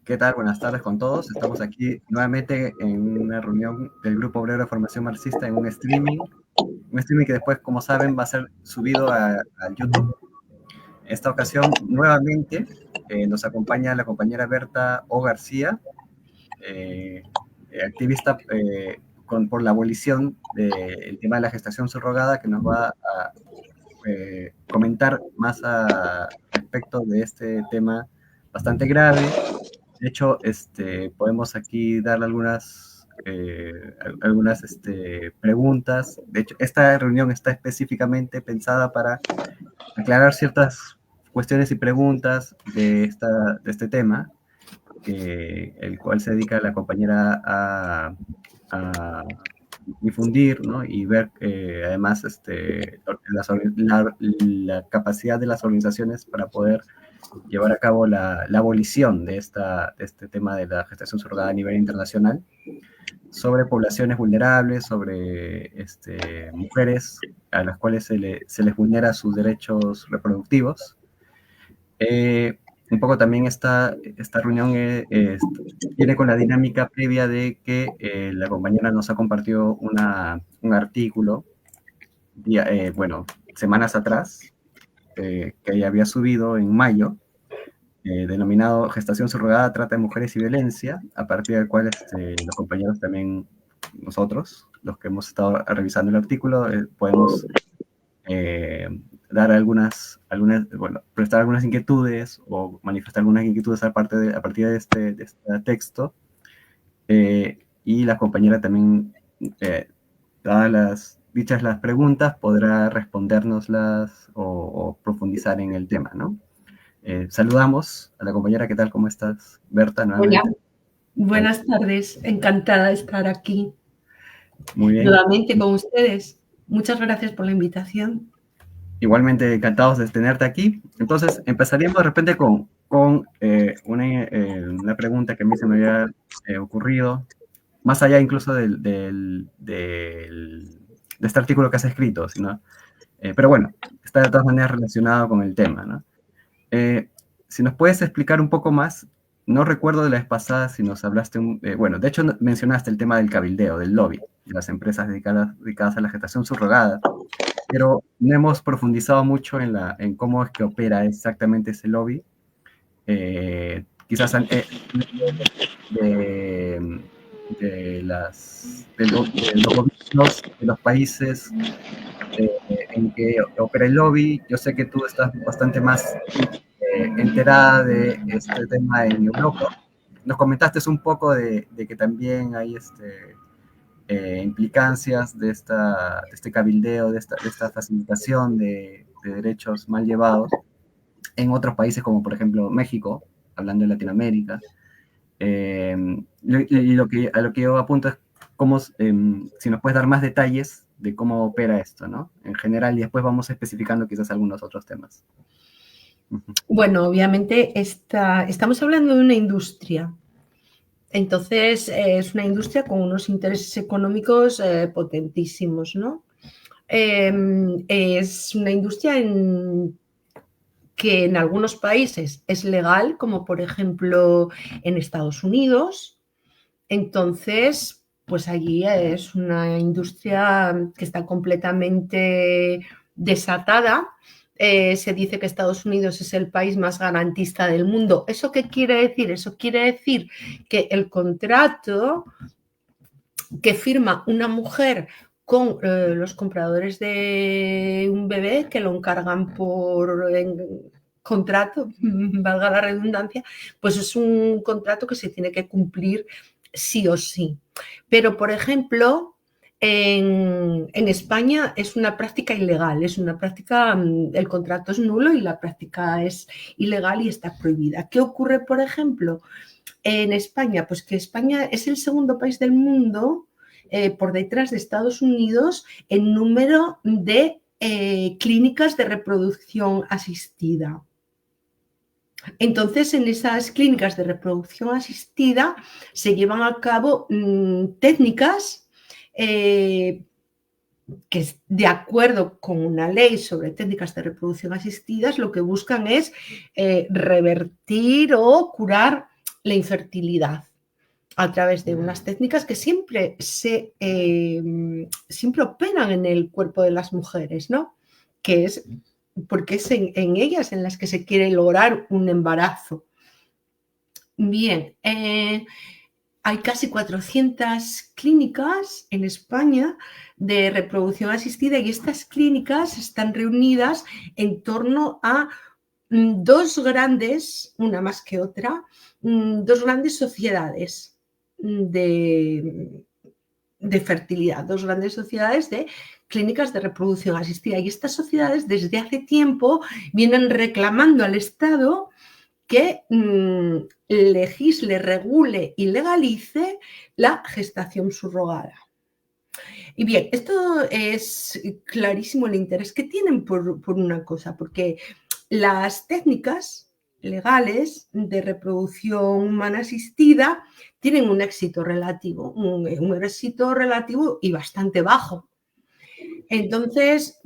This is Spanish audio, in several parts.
¿Qué tal? Buenas tardes con todos. Estamos aquí nuevamente en una reunión del Grupo Obrero de Formación Marxista en un streaming que después, como saben, va a ser subido a YouTube. En esta ocasión, nuevamente, nos acompaña la compañera Berta O. García, activista por la abolición del tema de la gestación subrogada, que nos va a comentar más respecto de este tema bastante grave. De hecho, podemos aquí darle algunas preguntas. De hecho, esta reunión está específicamente pensada para aclarar ciertas cuestiones y preguntas de este tema, el cual se dedica la compañera a difundir, ¿no? Y ver además la capacidad de las organizaciones para poder llevar a cabo la abolición de este tema de la gestación subrogada a nivel internacional, sobre poblaciones vulnerables, sobre mujeres a las cuales se les vulnera sus derechos reproductivos. Un poco también esta reunión viene con la dinámica previa de que la compañera nos ha compartido un artículo, semanas atrás, que ella había subido en mayo, denominado Gestación Subrogada, Trata de Mujeres y Violencia, a partir del cual los compañeros también, nosotros, los que hemos estado revisando el artículo, podemos dar prestar algunas inquietudes o manifestar algunas inquietudes a partir de este texto. Y la compañera también, dadas las preguntas, podrá respondérnoslas o profundizar en el tema, ¿no? Saludamos a la compañera. ¿Qué tal? ¿Cómo estás, Berta? Hola, Nuevamente. buenas tardes. Encantada de estar aquí Muy bien. nuevamente con ustedes. Muchas gracias por la invitación. Igualmente encantados de tenerte aquí. Entonces, empezaríamos de repente con una pregunta que a mí se me había ocurrido, más allá incluso de este artículo que has escrito, ¿no? Pero bueno, está de todas maneras relacionado con el tema, ¿no? Si nos puedes explicar un poco más, no recuerdo de la vez pasada si nos hablaste, de hecho mencionaste el tema del cabildeo, del lobby, de las empresas dedicadas a la gestación subrogada, pero no hemos profundizado mucho en cómo es que opera exactamente ese lobby. Quizás de los gobiernos de los países en que opera el lobby. Yo sé que tú estás bastante más enterada de este tema en Europa. Nos comentaste un poco de que también hay implicancias de este cabildeo, de esta facilitación de derechos mal llevados en otros países como por ejemplo México, hablando de Latinoamérica. A lo que yo apunto es si nos puedes dar más detalles de cómo opera esto, ¿no? En general, y después vamos especificando quizás algunos otros temas. Bueno, obviamente estamos hablando de una industria. Entonces, es una industria con unos intereses económicos potentísimos, ¿no? Es una industria que en algunos países es legal, como por ejemplo en Estados Unidos. Entonces, pues allí es una industria que está completamente desatada. Se dice que Estados Unidos es el país más garantista del mundo. ¿Eso qué quiere decir? Eso quiere decir que el contrato que firma una mujer con los compradores de un bebé, que lo encargan por contrato, valga la redundancia, pues es un contrato que se tiene que cumplir sí o sí. Pero, por ejemplo, en España es una práctica ilegal, es una práctica, el contrato es nulo y la práctica es ilegal y está prohibida. ¿Qué ocurre, por ejemplo, en España? Pues que España es el segundo país del mundo, por detrás de Estados Unidos, en número de clínicas de reproducción asistida. Entonces, en esas clínicas de reproducción asistida se llevan a cabo técnicas que, de acuerdo con una ley sobre técnicas de reproducción asistidas, lo que buscan es revertir o curar la infertilidad a través de unas técnicas que siempre operan en el cuerpo de las mujeres, ¿no? Que es porque es en ellas en las que se quiere lograr un embarazo. Bien, hay casi 400 clínicas en España de reproducción asistida y estas clínicas están reunidas en torno a dos grandes, una más que otra, dos grandes sociedades de fertilidad, dos grandes sociedades de clínicas de reproducción asistida. Y estas sociedades desde hace tiempo vienen reclamando al Estado que legisle, regule y legalice la gestación subrogada. Y bien, esto es clarísimo el interés que tienen por una cosa, porque las técnicas legales de reproducción humana asistida tienen un éxito relativo, un éxito relativo y bastante bajo. Entonces,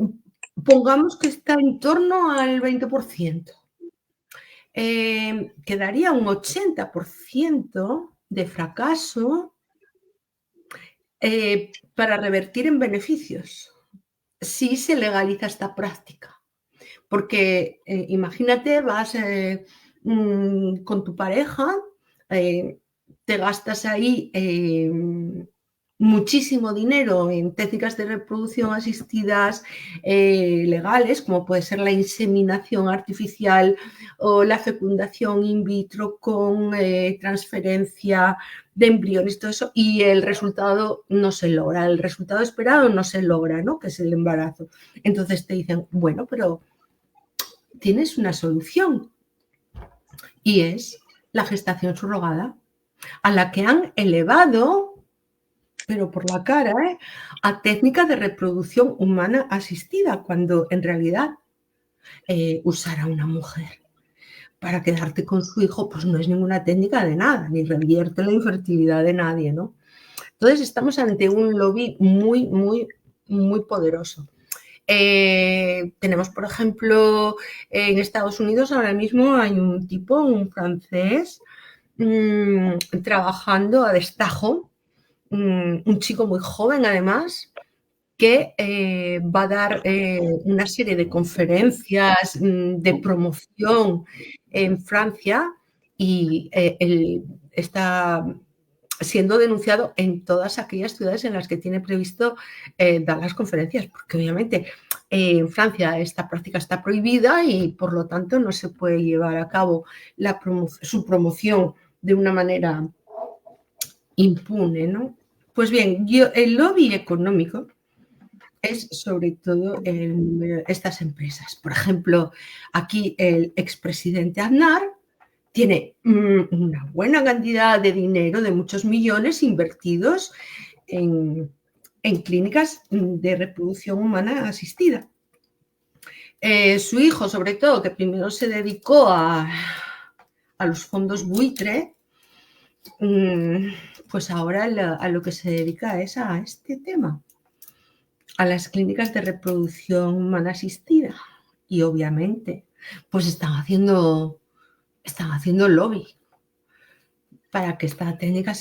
pongamos que está en torno al 20%. Quedaría un 80% de fracaso para revertir en beneficios si se legaliza esta práctica. Porque imagínate, vas con tu pareja, te gastas ahí muchísimo dinero en técnicas de reproducción asistidas legales, como puede ser la inseminación artificial o la fecundación in vitro con transferencia de embriones, todo eso, y el resultado no se logra, el resultado esperado no se logra, ¿no? Que es el embarazo. Entonces te dicen, bueno, pero tienes una solución y es la gestación subrogada, a la que han elevado, pero por la cara, a técnicas de reproducción humana asistida, cuando en realidad usar a una mujer para quedarte con su hijo, pues no es ninguna técnica de nada, ni revierte la infertilidad de nadie, ¿no? Entonces estamos ante un lobby muy, muy, muy poderoso. Tenemos, por ejemplo, en Estados Unidos ahora mismo hay un tipo, un francés, trabajando a destajo, un chico muy joven además, que va a dar una serie de conferencias de promoción en Francia y él está siendo denunciado en todas aquellas ciudades en las que tiene previsto dar las conferencias, porque obviamente en Francia esta práctica está prohibida y por lo tanto no se puede llevar a cabo su promoción de una manera impune, ¿no? Pues bien, el lobby económico es sobre todo estas empresas. Por ejemplo, aquí el expresidente Aznar tiene una buena cantidad de dinero, de muchos millones invertidos en clínicas de reproducción humana asistida. Su hijo, sobre todo, que primero se dedicó a los fondos buitre, pues ahora a lo que se dedica es a este tema, a las clínicas de reproducción humana asistida. Y obviamente, pues están haciendo lobby para que esta técnica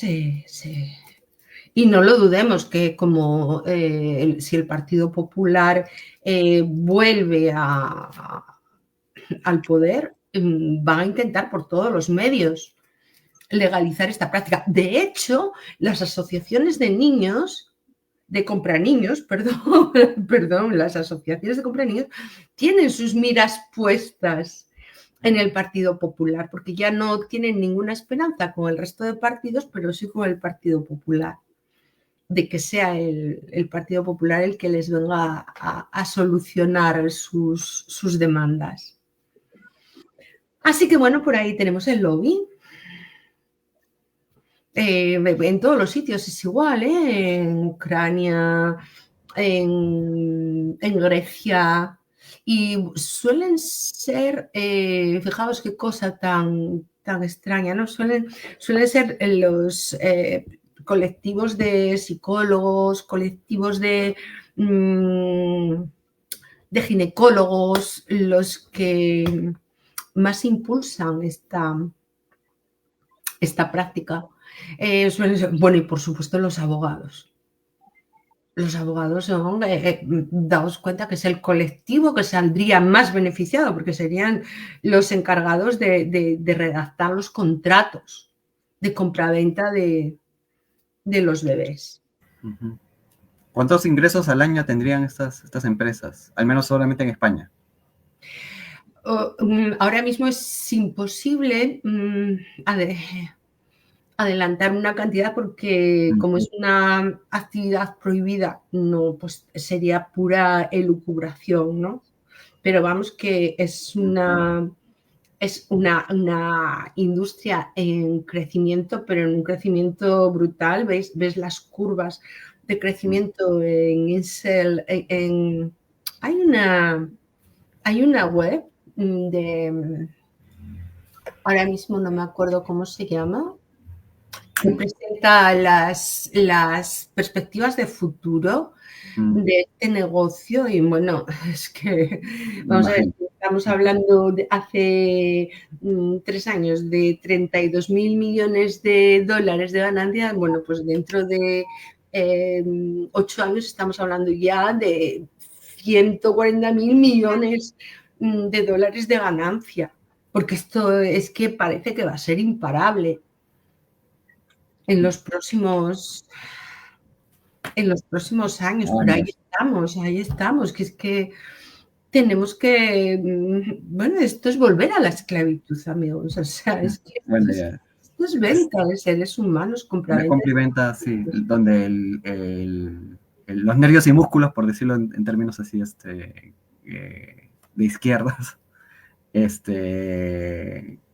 y no lo dudemos, que como si el Partido Popular vuelve al poder, van a intentar por todos los medios legalizar esta práctica. De hecho, las asociaciones de niños, de compraniños, perdón, las asociaciones de compraniños tienen sus miras puestas en el Partido Popular, porque ya no tienen ninguna esperanza con el resto de partidos, pero sí con el Partido Popular, de que sea el Partido Popular el que les venga a solucionar sus demandas. Así que bueno, por ahí tenemos el lobby. En todos los sitios es igual, en Ucrania, en Grecia, y suelen ser, fijaos qué cosa tan extraña, ¿no? Suelen ser los colectivos de psicólogos, colectivos de ginecólogos, los que más impulsan esta práctica. Suelen ser, bueno, y por supuesto los abogados. Los abogados son, daos cuenta que es el colectivo que saldría más beneficiado, porque serían los encargados de redactar los contratos de compraventa de los bebés. Ujú. ¿Cuántos ingresos al año tendrían estas empresas? Al menos solamente en España. Ahora mismo es imposible adelantar una cantidad porque como es una actividad prohibida, no, pues sería pura elucubración, ¿no? Pero vamos que es una industria en crecimiento, pero en un crecimiento brutal. ¿Ves las curvas de crecimiento en Incel? Hay una web de, ahora mismo no me acuerdo cómo se llama, que presenta las perspectivas de futuro de este negocio y bueno, es que, vamos a ver, estamos hablando de hace 3 años de 32.000 millones de dólares de ganancias, bueno, pues dentro de 8 años estamos hablando ya de 140.000 millones de dólares de ganancia, porque esto es que parece que va a ser imparable en los próximos años, pero ahí estamos, que es que tenemos que, bueno, esto es volver a la esclavitud, amigos, o sea, es que Bueno, ya. esto es venta de seres humanos, La compraventa. compra y venta, sí, donde los nervios y músculos, por decirlo en términos así, de izquierdas,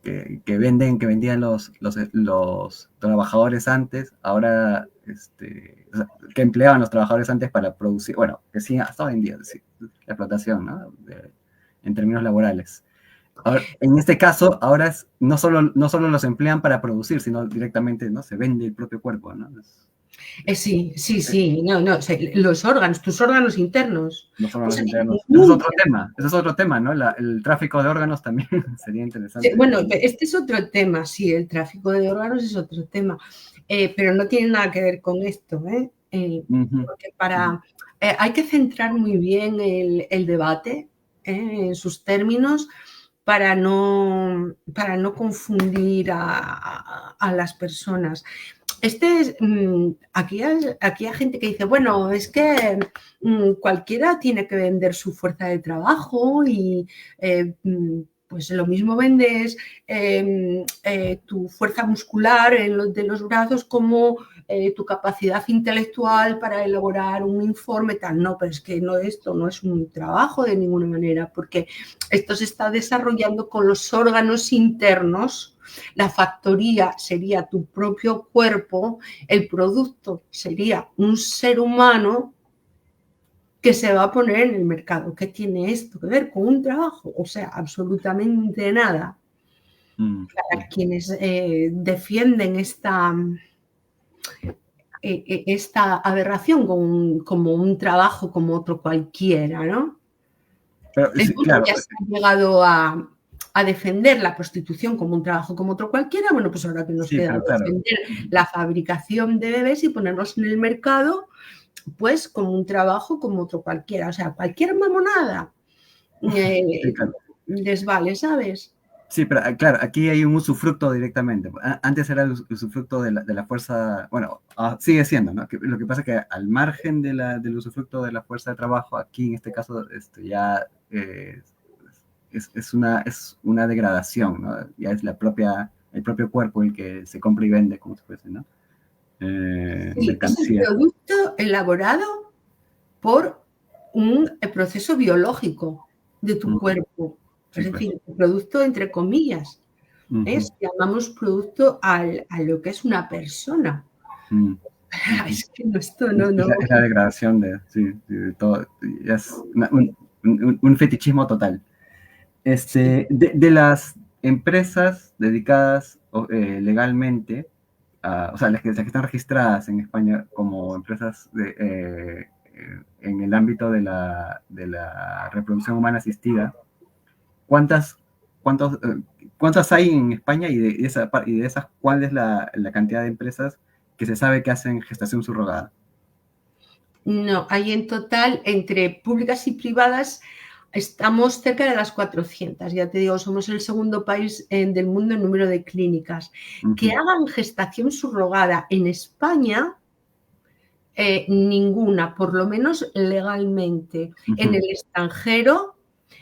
que vendían los trabajadores antes, ahora, o sea, que empleaban los trabajadores antes para producir, bueno, que sí, hasta hoy en día, sí, la explotación, ¿no? En términos laborales. Ahora, en este caso, ahora no solo los emplean para producir, sino directamente, ¿no? Se vende el propio cuerpo, ¿no? Sí, no, o sea, los órganos, tus órganos internos. Los O órganos sea, internos. nunca. Ese es otro tema, ¿no? El tráfico de órganos también sería interesante. Bueno, este es otro tema, sí, el tráfico de órganos es otro tema, pero no tiene nada que ver con esto, porque hay que centrar muy bien el debate en sus términos para no confundir a las personas. Aquí hay gente que dice, bueno, es que cualquiera tiene que vender su fuerza de trabajo y pues lo mismo vendes tu fuerza muscular de los brazos como tu capacidad intelectual para elaborar un informe, tal. No, pero es que esto no es un trabajo de ninguna manera, porque esto se está desarrollando con los órganos internos. La factoría sería tu propio cuerpo, el producto sería un ser humano que se va a poner en el mercado. ¿Qué tiene esto que ver con un trabajo? O sea, absolutamente nada. Para quienes defienden esta aberración como un trabajo como otro cualquiera, ¿no? Pero, sí, claro. Ya se ha llegado a defender la prostitución como un trabajo como otro cualquiera, bueno, pues ahora que nos Sí, queda pero claro. defender la fabricación de bebés y ponerlos en el mercado, pues como un trabajo como otro cualquiera, o sea, cualquier mamonada Sí, claro. les vale, ¿sabes? Sí, pero claro, aquí hay un usufructo directamente. Antes era el usufructo de la fuerza, bueno, sigue siendo, ¿no? Lo que pasa es que al margen del usufructo de la fuerza de trabajo, aquí en este caso ya es una degradación, ¿no? Ya es el propio cuerpo el que se compra y vende, como se fuese, ¿no? Sí, es el Mercancía. producto elaborado por un proceso biológico de tu cuerpo, Sí, es pues. decir, el producto entre comillas. Llamamos producto a lo que es una persona. Es que esto no. Es la degradación de todo. Es un fetichismo total. De las empresas dedicadas legalmente, o sea, las que están registradas en España como empresas en el ámbito de la reproducción humana asistida, ¿cuántas ¿cuántas hay en España y de esas, cuál es la cantidad de empresas que se sabe que hacen gestación subrogada? No, hay en total, entre públicas y privadas, estamos cerca de las 400. Ya te digo, somos el segundo país del mundo en número de clínicas. Que hagan gestación subrogada en España, ninguna, por lo menos legalmente. En el extranjero,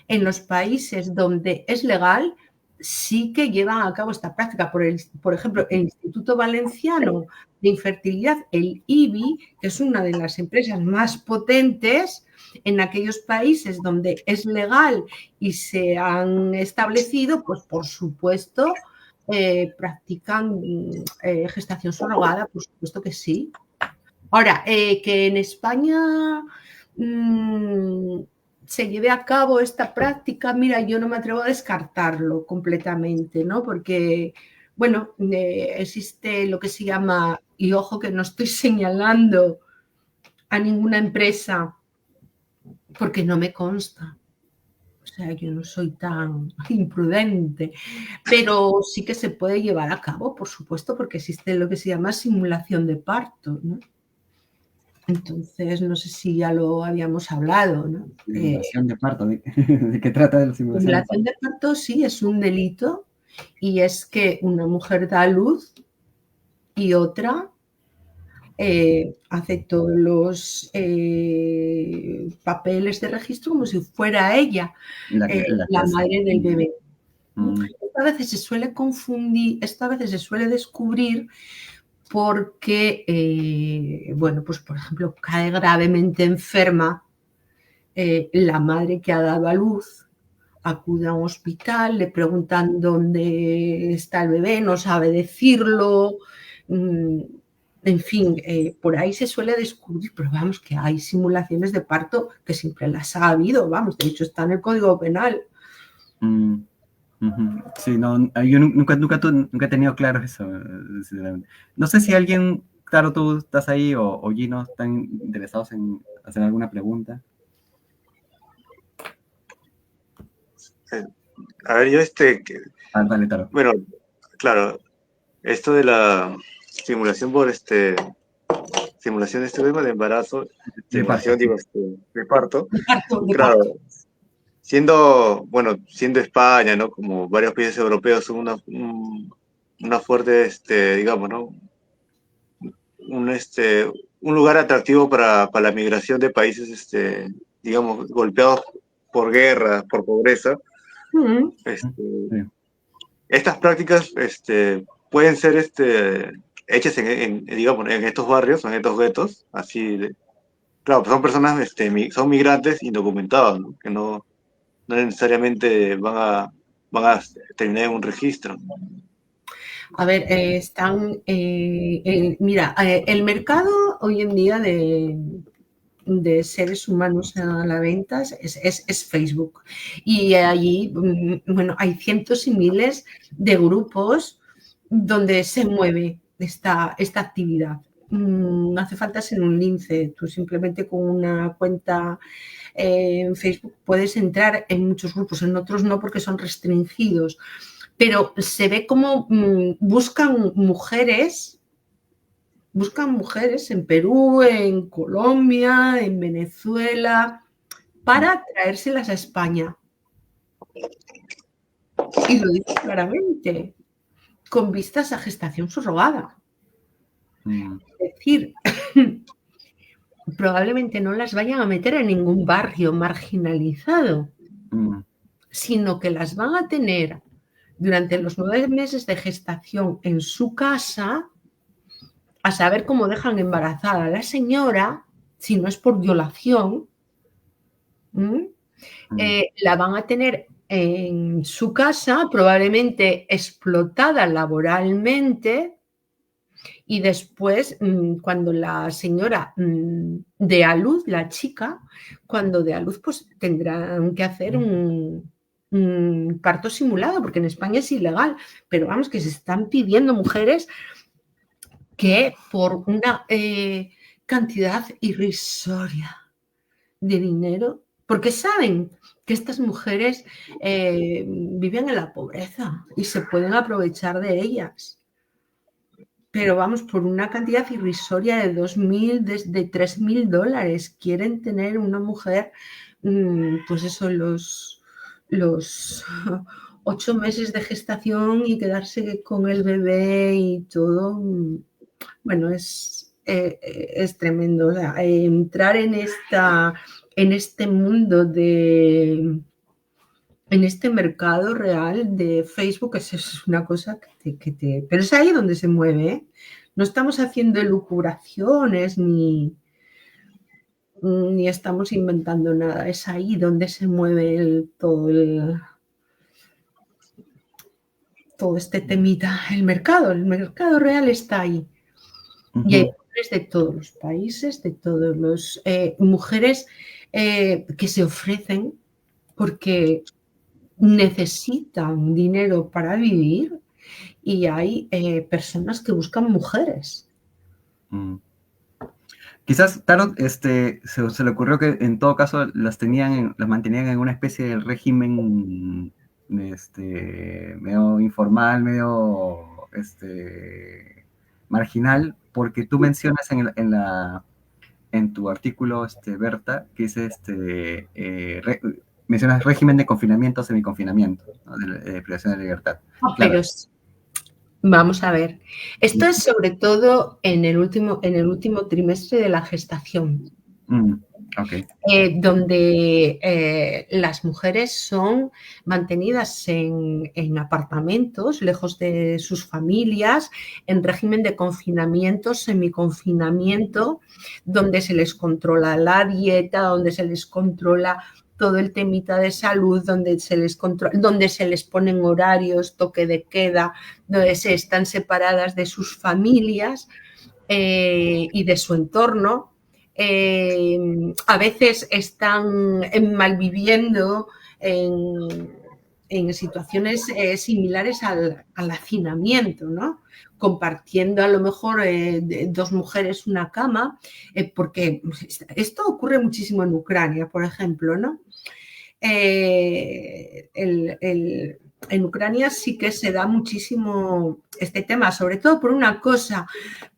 en los países donde es legal, sí que llevan a cabo esta práctica. Por ejemplo, el Instituto Valenciano de Infertilidad, el IBI, que es una de las empresas más potentes en aquellos países donde es legal y se han establecido, pues por supuesto, practican gestación subrogada, por supuesto que sí. Ahora, que en España se lleve a cabo esta práctica, mira, yo no me atrevo a descartarlo completamente, ¿no? Porque, bueno, existe lo que se llama, y ojo que no estoy señalando a ninguna empresa, porque no me consta. O sea, yo no soy tan imprudente, pero sí que se puede llevar a cabo, por supuesto, porque existe lo que se llama simulación de parto, ¿no? Entonces, no sé si ya lo habíamos hablado, ¿no? Simulación de parto, ¿de qué trata la simulación de parto? Sí, es un delito y es que una mujer da a luz y otra hace todos los papeles de registro como si fuera ella la madre del bebé. Esto a veces se suele confundir, esto a veces se suele descubrir porque, bueno, pues por ejemplo, cae gravemente enferma la madre que ha dado a luz, acude a un hospital, le preguntan dónde está el bebé, no sabe decirlo, en fin, por ahí se suele descubrir, pero vamos, que hay simulaciones de parto que siempre las ha habido, vamos, de hecho está en el Código Penal. Sí, no, yo nunca he tenido claro eso. No sé si alguien, claro, tú estás ahí o Gino están interesados en hacer alguna pregunta. A ver, yo dale, Taro. Bueno, claro, esto de la simulación simulación de este tema de embarazo, simulación, de parto, claro, siendo España, ¿no? Como varios países europeos son una fuerte, digamos, ¿no? Un lugar atractivo para la migración de países, digamos, golpeados por guerra, por pobreza. Estas prácticas pueden ser hechas digamos, en estos barrios, en estos guetos, así claro, son personas, son migrantes indocumentados, ¿no? Que no necesariamente van a terminar en un registro. A ver, mira, el mercado hoy en día de seres humanos a la venta es Facebook. Y allí, bueno, hay cientos y miles de grupos donde se mueve esta actividad. No hace falta ser un lince, tú simplemente con una cuenta en Facebook puedes entrar en muchos grupos, en otros no porque son restringidos, pero se ve como buscan mujeres en Perú, en Colombia, en Venezuela, para traérselas a España. Y lo dice claramente, con vistas a gestación subrogada. Es decir, probablemente no las vayan a meter en ningún barrio marginalizado, sino que las van a tener durante los 9 meses de gestación en su casa, a saber cómo dejan embarazada a la señora, si no es por violación, la van a tener en su casa, probablemente explotada laboralmente, y después, cuando la señora dé a luz, la chica, cuando dé a luz, pues tendrán que hacer un parto simulado, porque en España es ilegal, pero vamos, que se están pidiendo mujeres que por una cantidad irrisoria de dinero porque saben que estas mujeres viven en la pobreza y se pueden aprovechar de ellas. Pero vamos, por una cantidad irrisoria de 2.000, de $3.000, quieren tener una mujer, pues eso, los 8 meses de gestación y quedarse con el bebé y todo. Bueno, es tremendo. O sea, entrar en este mundo en este mercado real de Facebook es una cosa que te... Pero es ahí donde se mueve, ¿eh? No estamos haciendo elucubraciones ni estamos inventando nada. Es ahí donde se mueve todo este temita. El mercado real está ahí. Y hay mujeres de todos los países, de todos los... mujeres que se ofrecen porque necesitan dinero para vivir y hay personas que buscan mujeres. Quizás Tarot se le ocurrió que en todo caso las mantenían en una especie de régimen medio informal, medio marginal, porque tú mencionas en tu artículo, Berta, que es mencionas régimen de confinamiento, semiconfinamiento, ¿no? de privación de libertad. Claro. Pero vamos a ver, esto es sobre todo en el último trimestre de la gestación, okay. Donde las mujeres son mantenidas en apartamentos, lejos de sus familias, en régimen de confinamiento, semiconfinamiento, donde se les controla la dieta, donde se les controla todo el temita de salud, donde se les ponen horarios, toque de queda, donde se están separadas de sus familias y de su entorno. A veces están malviviendo en situaciones similares al hacinamiento, ¿no? Compartiendo a lo mejor 2 mujeres una cama, porque esto ocurre muchísimo en Ucrania, por ejemplo, ¿no? En Ucrania sí que se da muchísimo este tema, sobre todo por una cosa,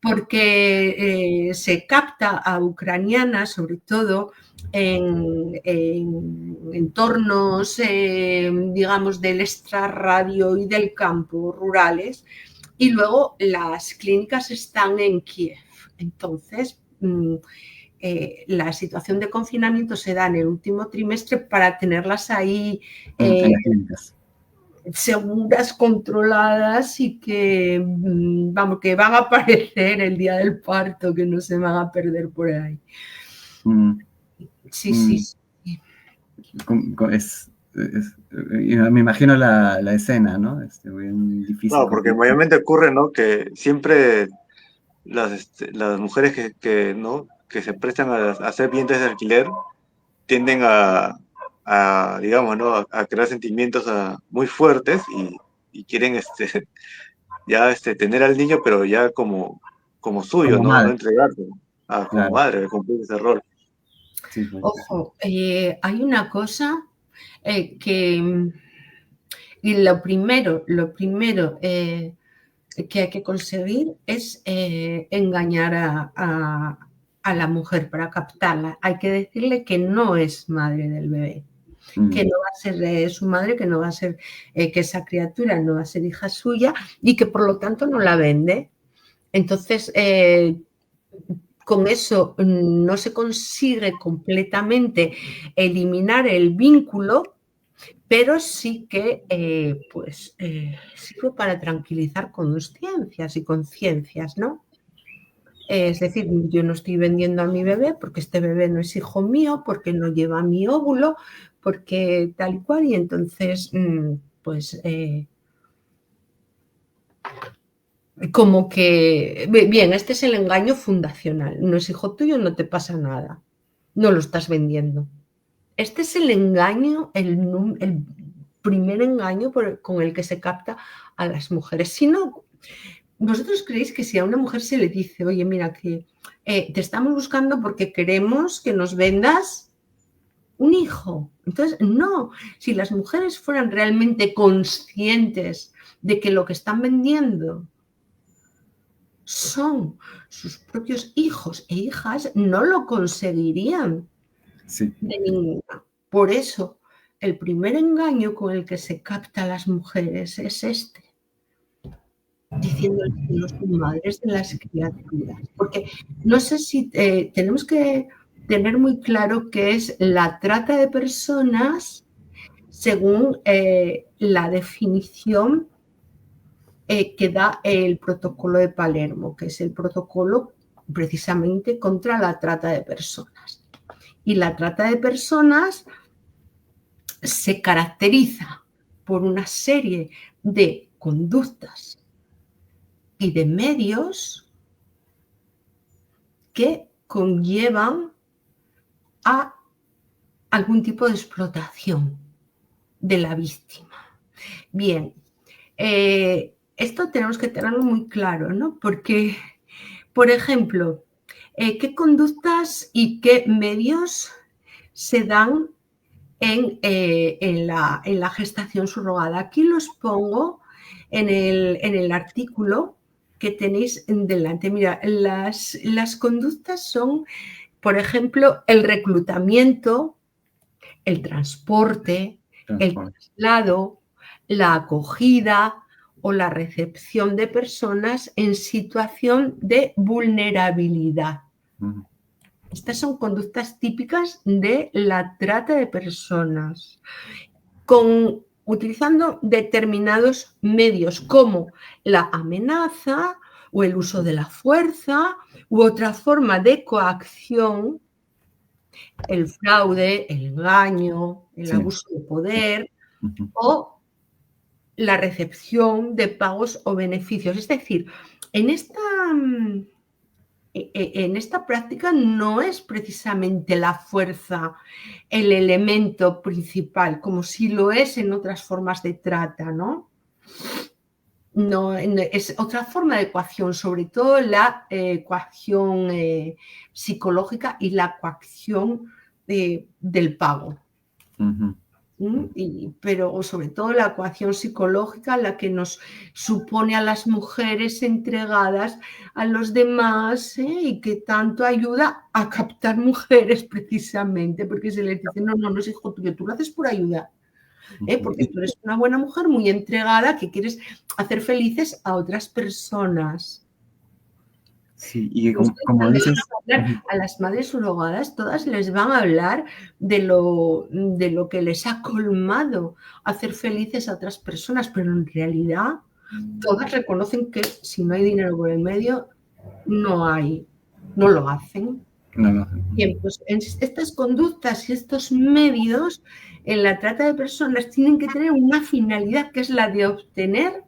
porque se capta a ucranianas, sobre todo en entornos, digamos, del extrarradio y del campo rurales, y luego las clínicas están en Kiev. Entonces, la situación de confinamiento se da en el último trimestre para tenerlas ahí seguras, controladas y que, vamos, que van a aparecer el día del parto, que no se van a perder por ahí. Sí. Me imagino la escena, ¿no? Bien difícil. No, porque mayormente ocurre, ¿no? Que siempre las mujeres que se prestan a ser vientres de alquiler tienden a digamos, ¿no? a crear sentimientos muy fuertes y quieren ya tener al niño, pero ya como suyo, como ¿no? madre. No entregarse como Claro. madre, cumplir ese rol. Sí, pues. Ojo, hay una cosa que... Y lo primero que hay que conseguir es engañar a la mujer para captarla. Hay que decirle que no es madre del bebé, que no va a ser su madre, que no va a ser, que esa criatura no va a ser hija suya y que por lo tanto no la vende. Entonces, con eso no se consigue completamente eliminar el vínculo, pero sí que sirve para tranquilizar conciencias y conciencias, ¿no? Es decir, yo no estoy vendiendo a mi bebé porque este bebé no es hijo mío, porque no lleva mi óvulo, porque tal y cual, y entonces, como que, bien, este es el engaño fundacional, no es hijo tuyo, no te pasa nada, no lo estás vendiendo. Este es el engaño, el primer engaño con el que se capta a las mujeres. Si no, ¿vosotros creéis que si a una mujer se le dice, oye, mira, que te estamos buscando porque queremos que nos vendas un hijo. Entonces, no, si las mujeres fueran realmente conscientes de que lo que están vendiendo son sus propios hijos e hijas, no lo conseguirían Sí. de ninguna. Por eso, el primer engaño con el que se capta a las mujeres es este, diciéndoles que no son madres de las criaturas. Porque no sé si tenemos que tener muy claro qué es la trata de personas según la definición que da el protocolo de Palermo, que es el protocolo precisamente contra la trata de personas. Y la trata de personas se caracteriza por una serie de conductas y de medios que conllevan a algún tipo de explotación de la víctima. Bien, esto tenemos que tenerlo muy claro, ¿no? Porque, por ejemplo, ¿qué conductas y qué medios se dan en la gestación subrogada? Aquí los pongo en el artículo que tenéis delante. Mira, las conductas son, por ejemplo, el reclutamiento, el transporte, el traslado, la acogida o la recepción de personas en situación de vulnerabilidad. Estas son conductas típicas de la trata de personas, utilizando determinados medios como la amenaza o el uso de la fuerza u otra forma de coacción, el fraude, el engaño, el abuso de poder o la recepción de pagos o beneficios. Es decir, en esta práctica no es precisamente la fuerza el elemento principal, como si lo es en otras formas de trata, ¿no? No, es otra forma de coacción, sobre todo la coacción psicológica y la coacción del pago. Pero sobre todo la coacción psicológica, la que nos supone a las mujeres entregadas a los demás y que tanto ayuda a captar mujeres precisamente, porque se les dice, no es hijo tuyo, tú lo haces por ayudar, porque tú eres una buena mujer muy entregada que quieres hacer felices a otras personas. Sí, y como dices... A las madres surogadas todas les van a hablar de lo que les ha colmado hacer felices a otras personas, pero en realidad todas reconocen que si no hay dinero por el medio, no lo hacen. Bien, pues estas conductas y estos medios en la trata de personas tienen que tener una finalidad que es la de obtener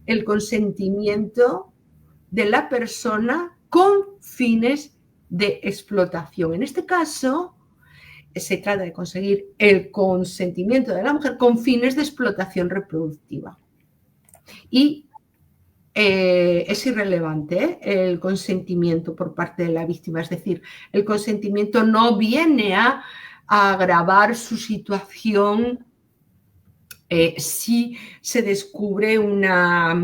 el consentimiento de la persona con fines de explotación. En este caso, se trata de conseguir el consentimiento de la mujer con fines de explotación reproductiva. Y es irrelevante el consentimiento por parte de la víctima, es decir, el consentimiento no viene a agravar su situación si se descubre una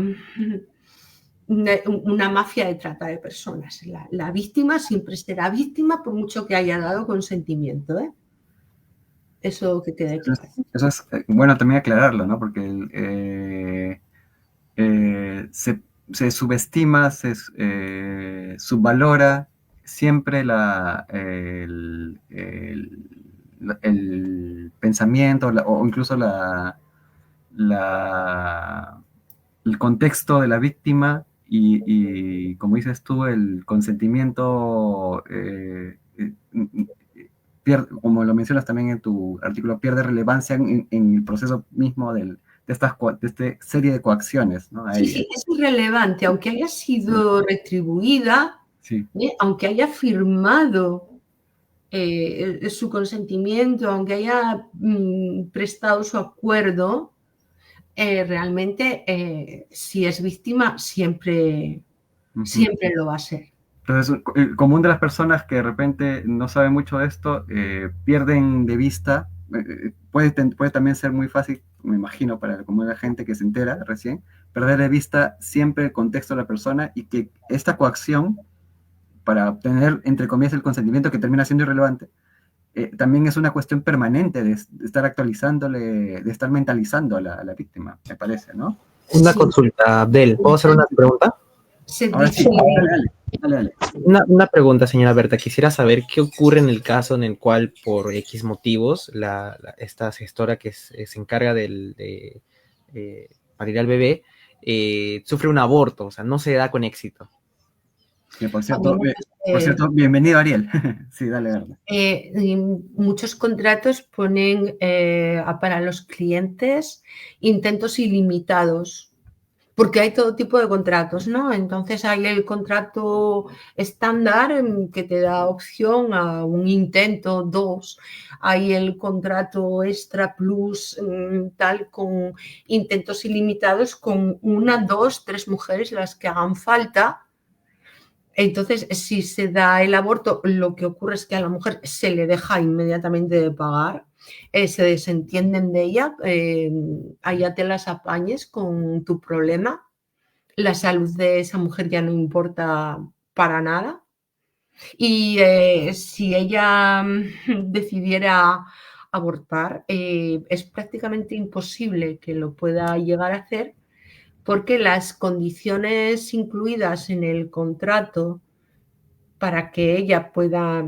mafia de trata de personas. La víctima siempre será víctima por mucho que haya dado consentimiento. Eso que quede claro. Eso es bueno también aclararlo, ¿no? Porque se subestima, se subvalora siempre el pensamiento o incluso el contexto de la víctima y como dices tú, el consentimiento, como lo mencionas también en tu artículo, pierde relevancia en el proceso mismo de esta serie de coacciones, ¿no? Sí, es irrelevante, aunque haya sido retribuida, aunque haya firmado su consentimiento, aunque haya prestado su acuerdo, realmente si es víctima siempre lo va a ser. Entonces, el común de las personas que de repente no saben mucho de esto, pierden de vista, puede también ser muy fácil, me imagino, para el común de la gente que se entera recién, perder de vista siempre el contexto de la persona y que esta coacción, para obtener, entre comillas, el consentimiento que termina siendo irrelevante, también es una cuestión permanente de estar actualizándole, de estar mentalizando a la víctima, me parece, ¿no? Una Sí. consulta, Abdel. ¿Puedo hacer una pregunta? Se Ahora sí, dice, dale. Una pregunta, señora Berta. Quisiera saber qué ocurre en el caso en el cual, por X motivos, esta gestora que se encarga de parir al bebé sufre un aborto, o sea, no se da con éxito. Que por cierto, bienvenido Ariel. Sí, dale, Berta. Muchos contratos ponen para los clientes intentos ilimitados, porque hay todo tipo de contratos, ¿no? Entonces hay el contrato estándar que te da opción a un intento, 2. Hay el contrato extra plus, tal, con intentos ilimitados con 1, 2, 3 mujeres las que hagan falta. Entonces, si se da el aborto, lo que ocurre es que a la mujer se le deja inmediatamente de pagar, se desentienden de ella, allá te las apañes con tu problema, la salud de esa mujer ya no importa para nada. Y si ella decidiera abortar, es prácticamente imposible que lo pueda llegar a hacer, porque las condiciones incluidas en el contrato para que ella pueda,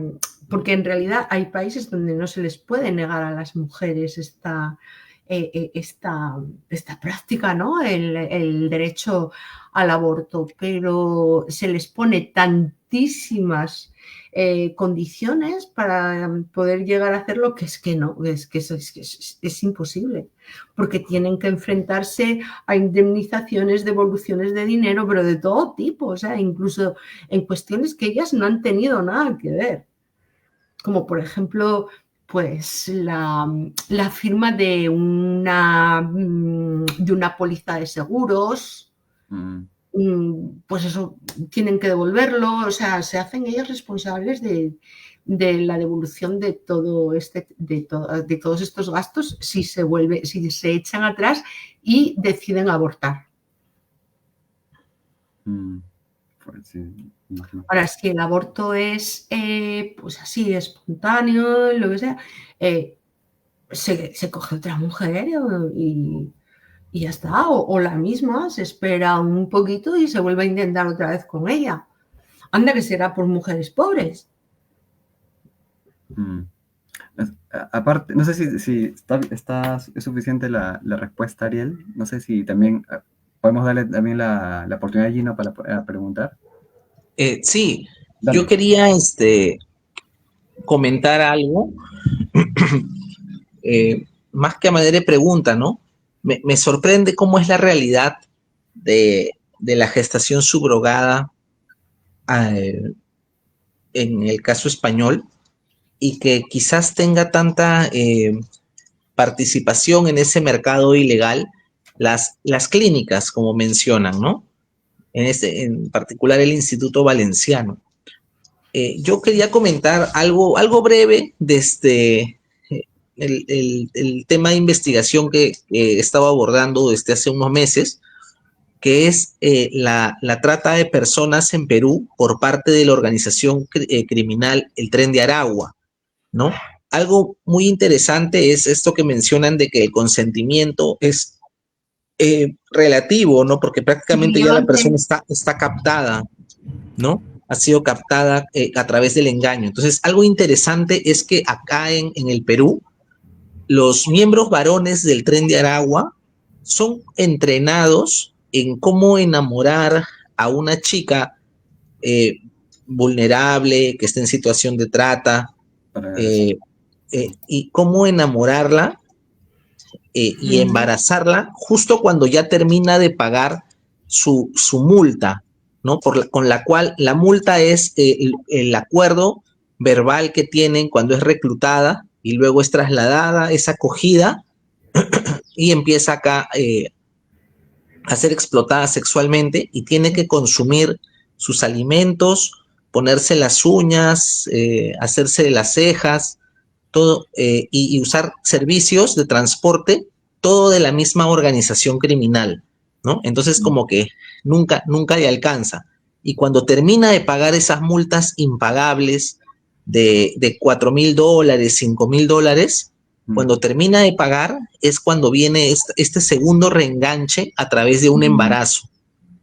porque en realidad hay países donde no se les puede negar a las mujeres esta práctica, ¿no? El derecho al aborto, pero se les pone tantísimas condiciones para poder llegar a hacerlo que es que no, es imposible, porque tienen que enfrentarse a indemnizaciones, devoluciones de dinero, pero de todo tipo, o sea, incluso en cuestiones que ellas no han tenido nada que ver, como por ejemplo, pues la firma de una póliza de seguros. Pues eso, tienen que devolverlo, o sea, se hacen ellos responsables de la devolución de todo de todos estos gastos si se echan atrás y deciden abortar. Pues sí, imagino. Ahora, si el aborto es pues así, espontáneo, lo que sea, se coge otra mujer y ya está, o la misma, se espera un poquito y se vuelve a intentar otra vez con ella. Anda que será por mujeres pobres. Aparte, no sé si es suficiente la respuesta, Ariel. No sé si también podemos darle también la oportunidad a Gino para preguntar. Sí, Dale. yo quería comentar algo, más que a manera de pregunta, ¿no? Me sorprende cómo es la realidad de la gestación subrogada en el caso español, y que quizás tenga tanta participación en ese mercado ilegal las clínicas, como mencionan, ¿no? En particular el Instituto Valenciano. Yo quería comentar algo breve desde el tema de investigación que estaba abordando desde hace unos meses, que es la trata de personas en Perú por parte de la organización criminal El Tren de Aragua, ¿no? Algo muy interesante es esto que mencionan de que el consentimiento es relativo, ¿no? Porque prácticamente ya la persona está captada, ¿no? Ha sido captada a través del engaño. Entonces, algo interesante es que acá en el Perú, los miembros varones del Tren de Aragua son entrenados en cómo enamorar a una chica vulnerable, que está en situación de trata, y cómo enamorarla y embarazarla justo cuando ya termina de pagar su multa, ¿no? Con la cual la multa es el acuerdo verbal que tienen cuando es reclutada y luego es trasladada, es acogida y empieza acá a ser explotada sexualmente y tiene que consumir sus alimentos, ponerse las uñas, hacerse las cejas, todo, y usar servicios de transporte, todo de la misma organización criminal, ¿no? Entonces como que nunca le alcanza. Y cuando termina de pagar esas multas impagables de $4,000, $5,000, cuando termina de pagar es cuando viene este segundo reenganche a través de un embarazo,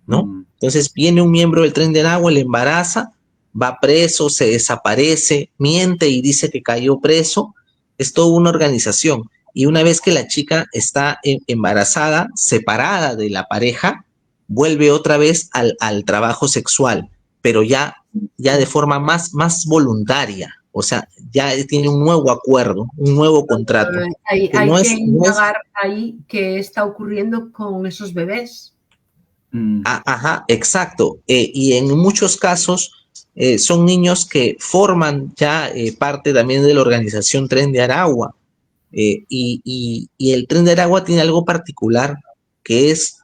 ¿no? Entonces viene un miembro del Tren de Aragua, le embaraza, va preso, se desaparece, miente y dice que cayó preso. Es toda una organización. Y una vez que la chica está embarazada, separada de la pareja, vuelve otra vez al trabajo sexual, pero ya de forma más voluntaria. O sea, ya tiene un nuevo acuerdo, un nuevo contrato. Hay que indagar ahí qué está ocurriendo con esos bebés. Ajá, exacto. Y en muchos casos son niños que forman ya parte también de la organización Tren de Aragua. Y el Tren de Aragua tiene algo particular, que es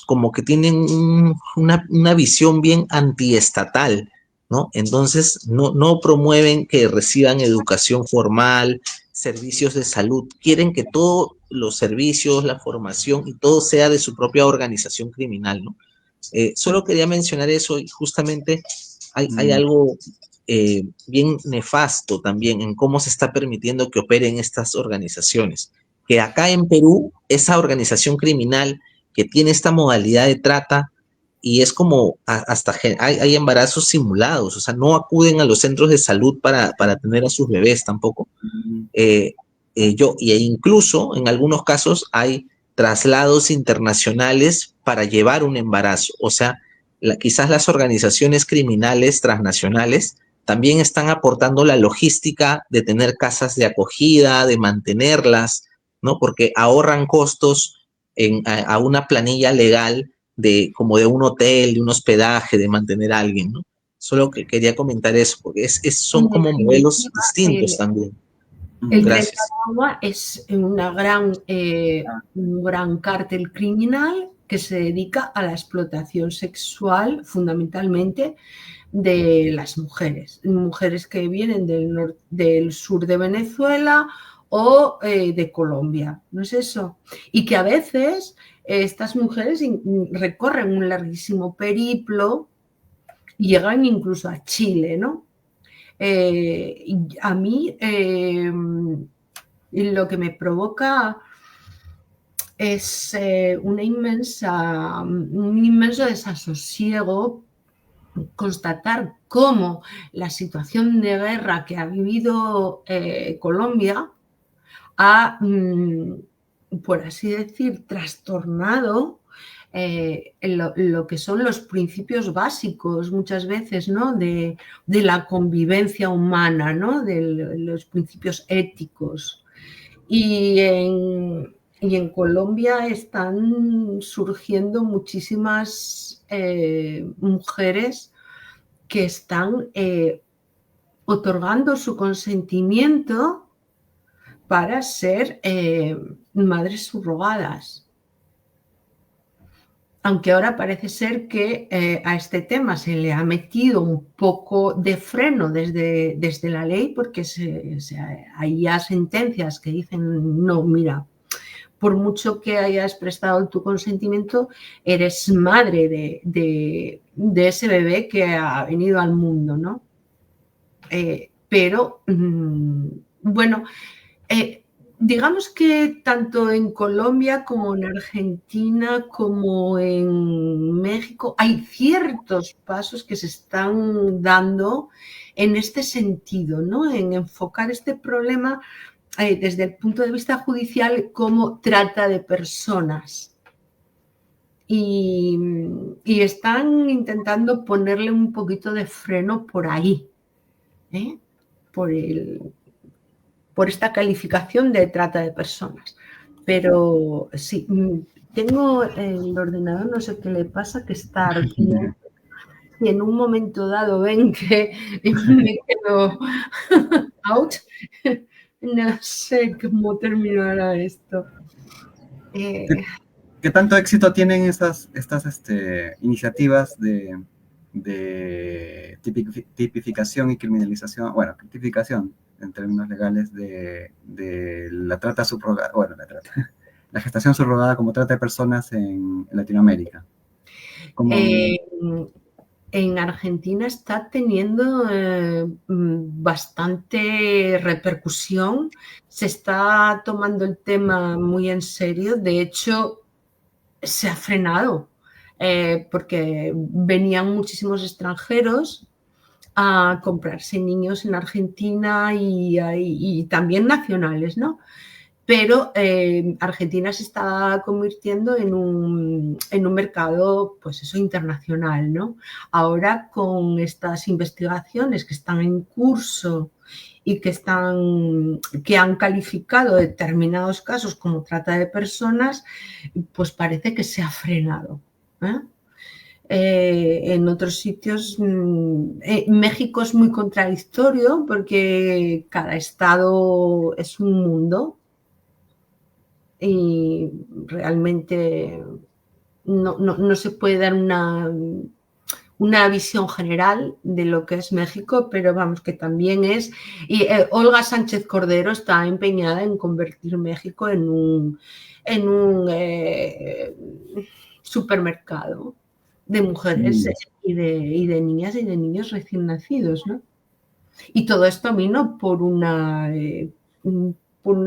como que tienen una visión bien antiestatal, ¿no? Entonces no promueven que reciban educación formal, servicios de salud, quieren que todos los servicios, la formación y todo sea de su propia organización criminal, ¿no? Solo quería mencionar eso y justamente hay algo bien nefasto también en cómo se está permitiendo que operen estas organizaciones. Que acá en Perú, esa organización criminal que tiene esta modalidad de trata y es como hasta hay embarazos simulados, o sea, no acuden a los centros de salud para tener a sus bebés tampoco. E incluso en algunos casos hay traslados internacionales para llevar un embarazo. O sea, quizás las organizaciones criminales transnacionales también están aportando la logística de tener casas de acogida, de mantenerlas, ¿no? Porque ahorran costos a una planilla legal como de un hotel, de un hospedaje, de mantener a alguien, ¿no? Solo que quería comentar eso, porque son como modelos distintos también. El Tren de Aragua es un gran cártel criminal que se dedica a la explotación sexual fundamentalmente de las mujeres que vienen del sur de Venezuela o de Colombia, ¿no es eso? Y que a veces estas mujeres recorren un larguísimo periplo y llegan incluso a Chile, ¿no? A mí lo que me provoca es un inmenso desasosiego constatar cómo la situación de guerra que ha vivido Colombia ha, por así decir, trastornado lo que son los principios básicos muchas veces, ¿no? de la convivencia humana, ¿no? De los principios éticos. Y en Colombia están surgiendo muchísimas mujeres que están otorgando su consentimiento para ser madres subrogadas. Aunque ahora parece ser que a este tema se le ha metido un poco de freno desde la ley, porque hay ya sentencias que dicen, no, mira, por mucho que hayas prestado tu consentimiento, eres madre de ese bebé que ha venido al mundo, ¿no? Pero, bueno, digamos que tanto en Colombia como en Argentina como en México hay ciertos pasos que se están dando en este sentido, ¿no? En enfocar este problema desde el punto de vista judicial como trata de personas. Y están intentando ponerle un poquito de freno por ahí, por esta calificación de trata de personas. Pero sí, tengo el ordenador, no sé qué le pasa, que está ardiendo. Y en un momento dado ven que me quedo out. No sé cómo terminará esto. ¿Qué tanto éxito tienen estas iniciativas de de tipificación y criminalización, bueno, tipificación en términos legales de la trata subrogada, bueno, la gestación subrogada como trata de personas en Latinoamérica. Como... En Argentina está teniendo bastante repercusión, se está tomando el tema muy en serio, de hecho se ha frenado porque venían muchísimos extranjeros a comprarse niños en Argentina y también nacionales, ¿no? Pero Argentina se está convirtiendo en un mercado, pues eso, internacional, ¿no? Ahora con estas investigaciones que están en curso y que han calificado determinados casos como trata de personas, pues parece que se ha frenado, ¿eh? En otros sitios, México es muy contradictorio porque cada estado es un mundo. Y realmente no se puede dar una visión general de lo que es México, pero vamos, que también es... Y Olga Sánchez Cordero está empeñada en convertir México en un supermercado de mujeres y de niñas y de niños recién nacidos, ¿no? Y todo esto vino por una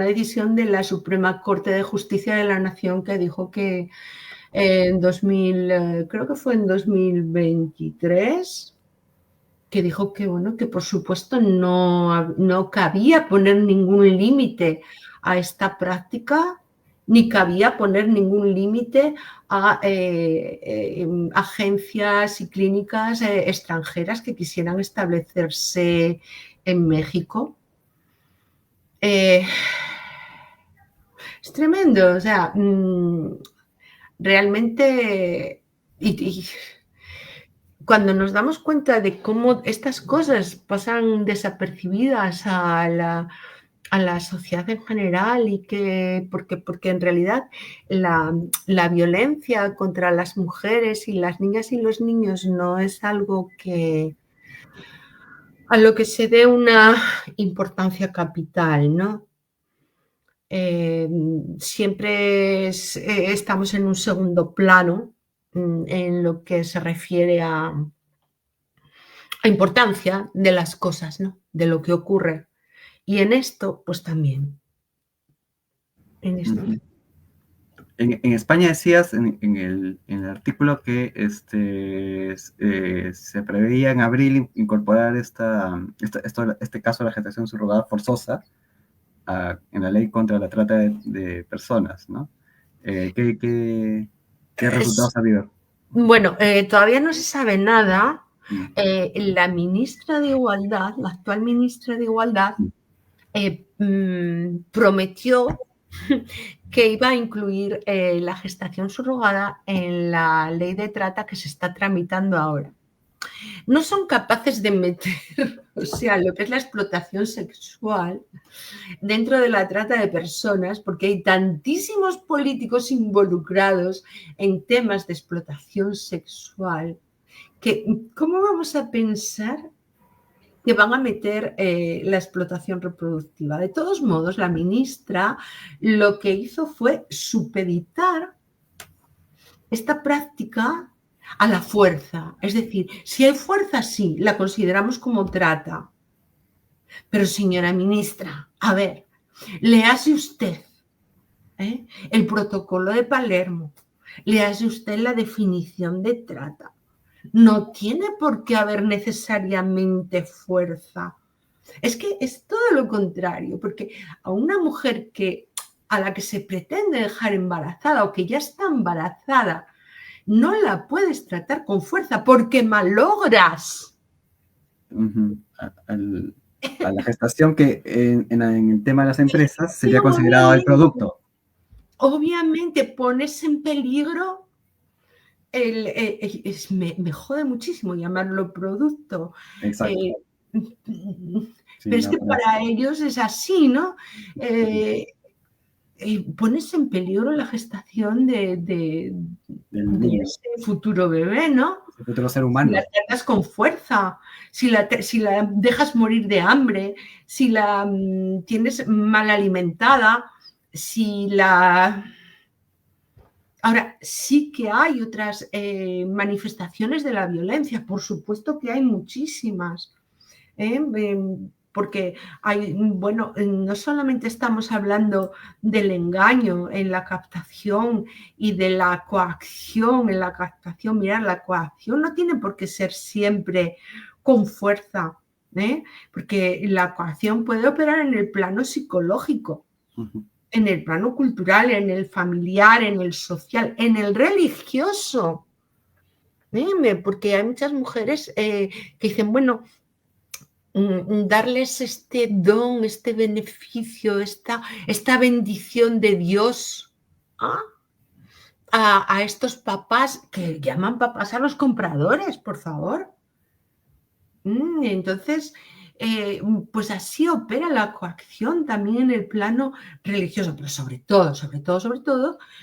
decisión de la Suprema Corte de Justicia de la Nación que dijo que creo que fue en 2023, que dijo que, bueno, que por supuesto no cabía poner ningún límite a esta práctica, ni cabía poner ningún límite a agencias y clínicas extranjeras que quisieran establecerse en México. Es tremendo, o sea, realmente, y cuando nos damos cuenta de cómo estas cosas pasan desapercibidas a la sociedad en general y porque en realidad la violencia contra las mujeres y las niñas y los niños no es algo a lo que se dé una importancia capital, ¿no? Siempre estamos en un segundo plano en lo que se refiere a importancia de las cosas, ¿no? De lo que ocurre. Y en esto, pues también. En esto. En España decías en el artículo que se preveía en abril incorporar este caso de la gestación subrogada forzosa en la ley contra la trata de personas, ¿no? ¿Qué resultados ha habido? Bueno, todavía no se sabe nada. La ministra de Igualdad, la actual ministra de Igualdad, prometió que iba a incluir la gestación subrogada en la ley de trata que se está tramitando ahora. No son capaces de meter, o sea, lo que es la explotación sexual dentro de la trata de personas, porque hay tantísimos políticos involucrados en temas de explotación sexual que ¿cómo vamos a pensar que van a meter la explotación reproductiva? De todos modos, la ministra lo que hizo fue supeditar esta práctica a la fuerza. Es decir, si hay fuerza, sí, la consideramos como trata. Pero, señora ministra, a ver, léase usted el protocolo de Palermo, léase usted la definición de trata. No tiene por qué haber necesariamente fuerza. Es que es todo lo contrario, porque a una mujer a la que se pretende dejar embarazada o que ya está embarazada, no la puedes tratar con fuerza porque malogras. A la gestación que en el tema de las empresas sería considerado el producto. Obviamente pones en peligro, me jode muchísimo llamarlo producto. Exacto. Pero es que para ellos es así, ¿no? Pones en peligro la gestación de ese futuro bebé, ¿no? otro ser humano. Si la tratas con fuerza, si la dejas morir de hambre, si la tienes mal alimentada, si la... Ahora, sí que hay otras manifestaciones de la violencia, por supuesto que hay muchísimas, porque hay, bueno, no solamente estamos hablando del engaño en la captación y de la coacción en la captación. Mirad, la coacción no tiene por qué ser siempre con fuerza, porque la coacción puede operar en el plano psicológico. En el plano cultural, en el familiar, en el social, en el religioso. Porque hay muchas mujeres que dicen, bueno, darles este don, este beneficio, esta bendición de Dios a estos papás, que llaman papás a los compradores, por favor. Entonces... pues así opera la coacción también en el plano religioso, pero sobre todo,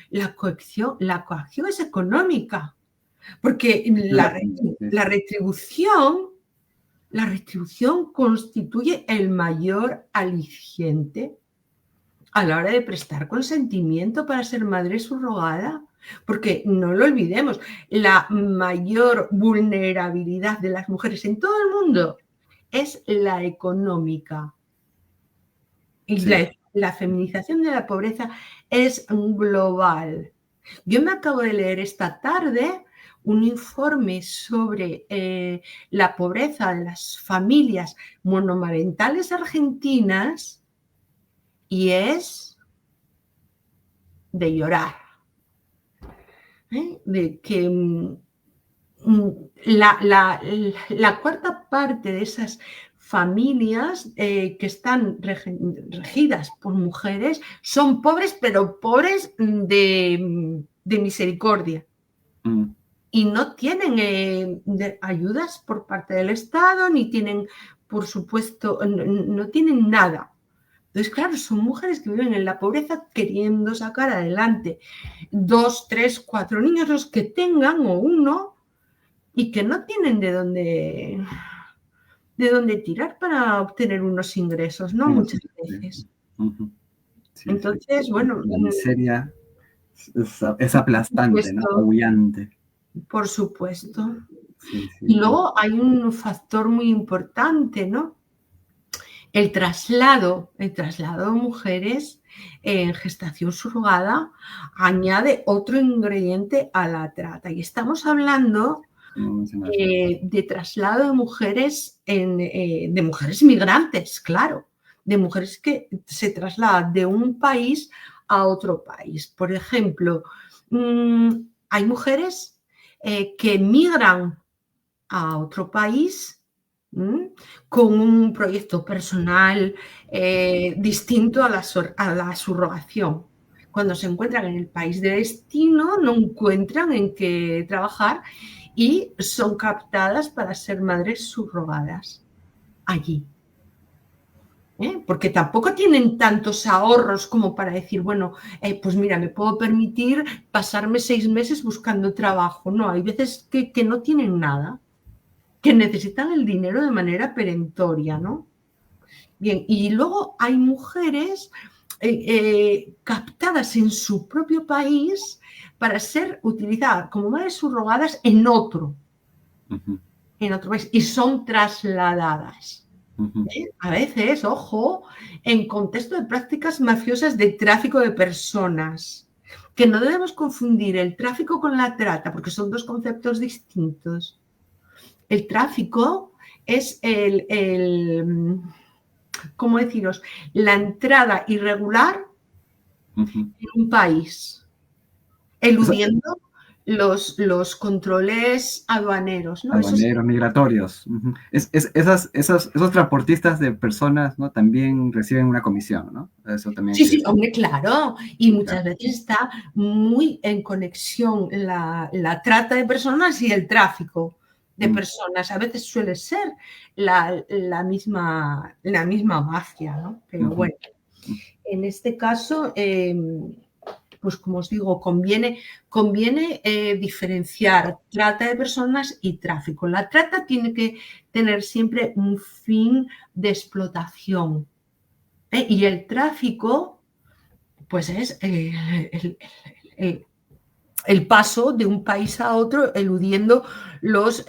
la coacción es económica, porque la retribución constituye el mayor aliciente a la hora de prestar consentimiento para ser madre subrogada. Porque no lo olvidemos, la mayor vulnerabilidad de las mujeres en todo el mundo es la económica. Y sí, la feminización de la pobreza es global. Yo me acabo de leer esta tarde un informe sobre la pobreza de las familias monomarentales argentinas y es de llorar. De que la cuarta parte de esas familias que están regidas por mujeres son pobres, pero pobres de misericordia. Y no tienen ayudas por parte del Estado, ni tienen, por supuesto, no tienen nada. Entonces, claro, son mujeres que viven en la pobreza queriendo sacar adelante 2, 3, 4 niños, los que tengan, o uno, y que no tienen de dónde tirar para obtener unos ingresos, ¿no? Muchas veces. Sí, entonces, bueno... La miseria es aplastante, ¿no? Ahullante. Por supuesto. Sí. Y luego hay un factor muy importante, ¿no? El traslado de mujeres en gestación subrogada añade otro ingrediente a la trata. Y estamos hablando de traslado de mujeres, de mujeres migrantes, claro, de mujeres que se trasladan de un país a otro país. Por ejemplo, hay mujeres que migran a otro país con un proyecto personal distinto a la subrogación. Cuando se encuentran en el país de destino, no encuentran en qué trabajar y son captadas para ser madres subrogadas allí. Porque tampoco tienen tantos ahorros como para decir, bueno, pues mira, me puedo permitir pasarme 6 meses buscando trabajo. No, hay veces que no tienen nada, que necesitan el dinero de manera perentoria, ¿no? Bien, y luego hay mujeres captadas en su propio país para ser utilizadas como madres subrogadas en otro país, y son trasladadas. A veces, ojo, en contexto de prácticas mafiosas de tráfico de personas, que no debemos confundir el tráfico con la trata, porque son dos conceptos distintos. El tráfico es ¿cómo deciros? La entrada irregular en un país, eludiendo los controles aduaneros, ¿no? Aduaneros, migratorios. Esos transportistas de personas, ¿no? También reciben una comisión, ¿no? Eso también. Sí, hombre, claro. Y muchas veces está muy en conexión la trata de personas y el tráfico de personas. A veces suele ser la misma mafia, ¿no? Pero bueno, en este caso, pues como os digo, conviene diferenciar trata de personas y tráfico. La trata tiene que tener siempre un fin de explotación, y el tráfico, pues es el paso de un país a otro eludiendo los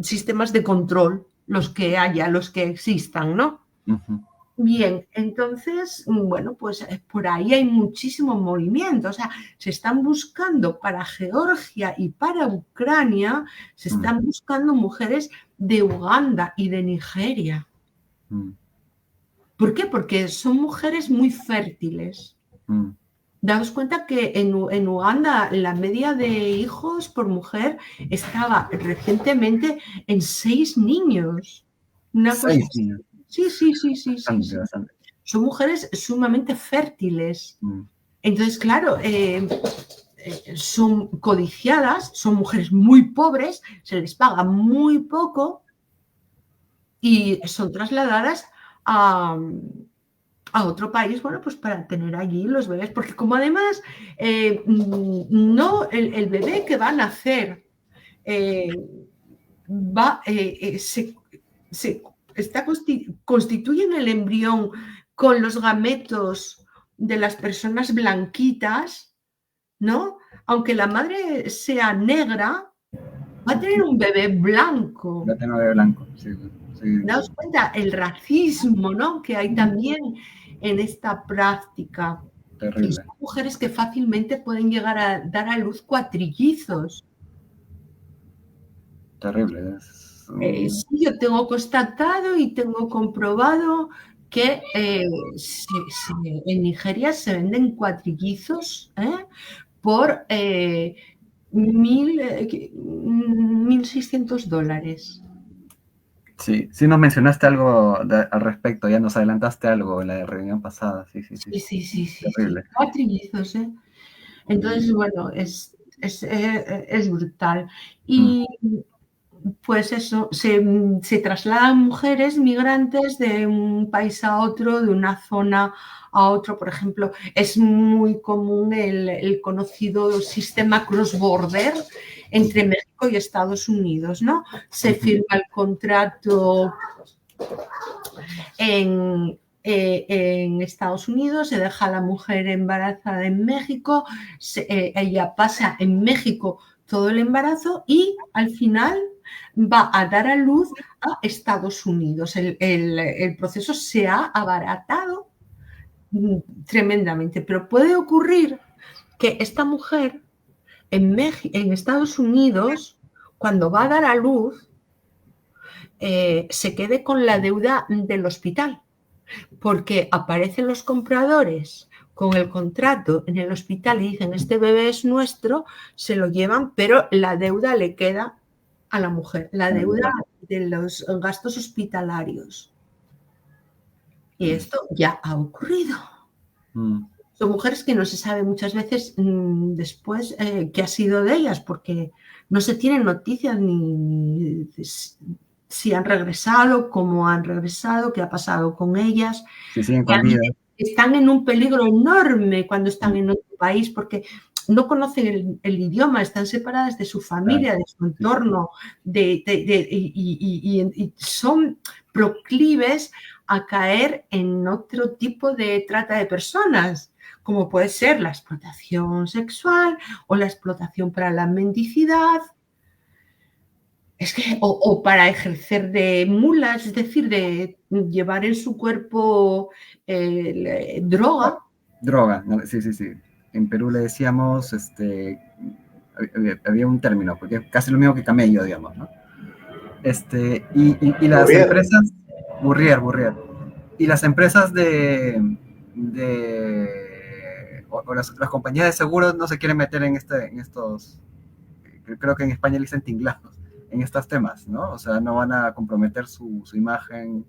sistemas de control, los que haya, los que existan, ¿no? Ujú. Bien, entonces, bueno, pues por ahí hay muchísimo movimiento. O sea, se están buscando para Georgia y para Ucrania, se están buscando mujeres de Uganda y de Nigeria. ¿Por qué? Porque son mujeres muy fértiles. Daos cuenta que en Uganda la media de hijos por mujer estaba recientemente en 6 niños. Una cosa 6 niños. Sí. Bastante. Son mujeres sumamente fértiles. Entonces, claro, son codiciadas, son mujeres muy pobres, se les paga muy poco y son trasladadas a otro país, bueno, pues para tener allí los bebés, porque como además no el bebé que va a nacer constituyen el embrión con los gametos de las personas blanquitas, ¿no? Aunque la madre sea negra, va a tener un bebé blanco. Va a tener un bebé blanco, sí. Daos cuenta el racismo, ¿no?, que hay también en esta práctica. Terrible. Y son mujeres que fácilmente pueden llegar a dar a luz cuatrillizos. Terrible. Sí, yo tengo constatado y tengo comprobado que en Nigeria se venden cuatrillizos por $1.600. Sí, nos mencionaste algo al respecto, ya nos adelantaste algo en la reunión pasada. Sí. Sí. Terrible. Cuatrillizos, Entonces, bueno, es brutal. Y pues eso, se trasladan mujeres migrantes de un país a otro, de una zona a otro. Por ejemplo, es muy común el conocido sistema cross-border entre México y Estados Unidos, ¿no? Se firma el contrato en Estados Unidos, se deja a la mujer embarazada en México, ella pasa en México todo el embarazo y al final va a dar a luz a Estados Unidos. El proceso se ha abaratado tremendamente, pero puede ocurrir que esta mujer en Estados Unidos, cuando va a dar a luz, se quede con la deuda del hospital, porque aparecen los compradores con el contrato en el hospital y dicen: este bebé es nuestro, se lo llevan, pero la deuda le queda a la mujer, la deuda de los gastos hospitalarios. Y esto ya ha ocurrido. Son mujeres que no se sabe muchas veces después qué ha sido de ellas, porque no se tienen noticias ni si han regresado, cómo han regresado, qué ha pasado con ellas. Si siguen con vida. Están en un peligro enorme cuando están en otro país porque no conocen el idioma, están separadas de su familia, de su entorno, y son proclives a caer en otro tipo de trata de personas, como puede ser la explotación sexual o la explotación para la mendicidad. Es que, o para ejercer de mulas, es decir, de llevar en su cuerpo droga. Droga, sí. En Perú le decíamos, había un término, porque casi lo mismo que camello, digamos, ¿no? Y las empresas, burrier. Y las empresas o las compañías de seguros no se quieren meter en estos, creo que en España le dicen tinglados, en estos temas, ¿no? O sea, no van a comprometer su imagen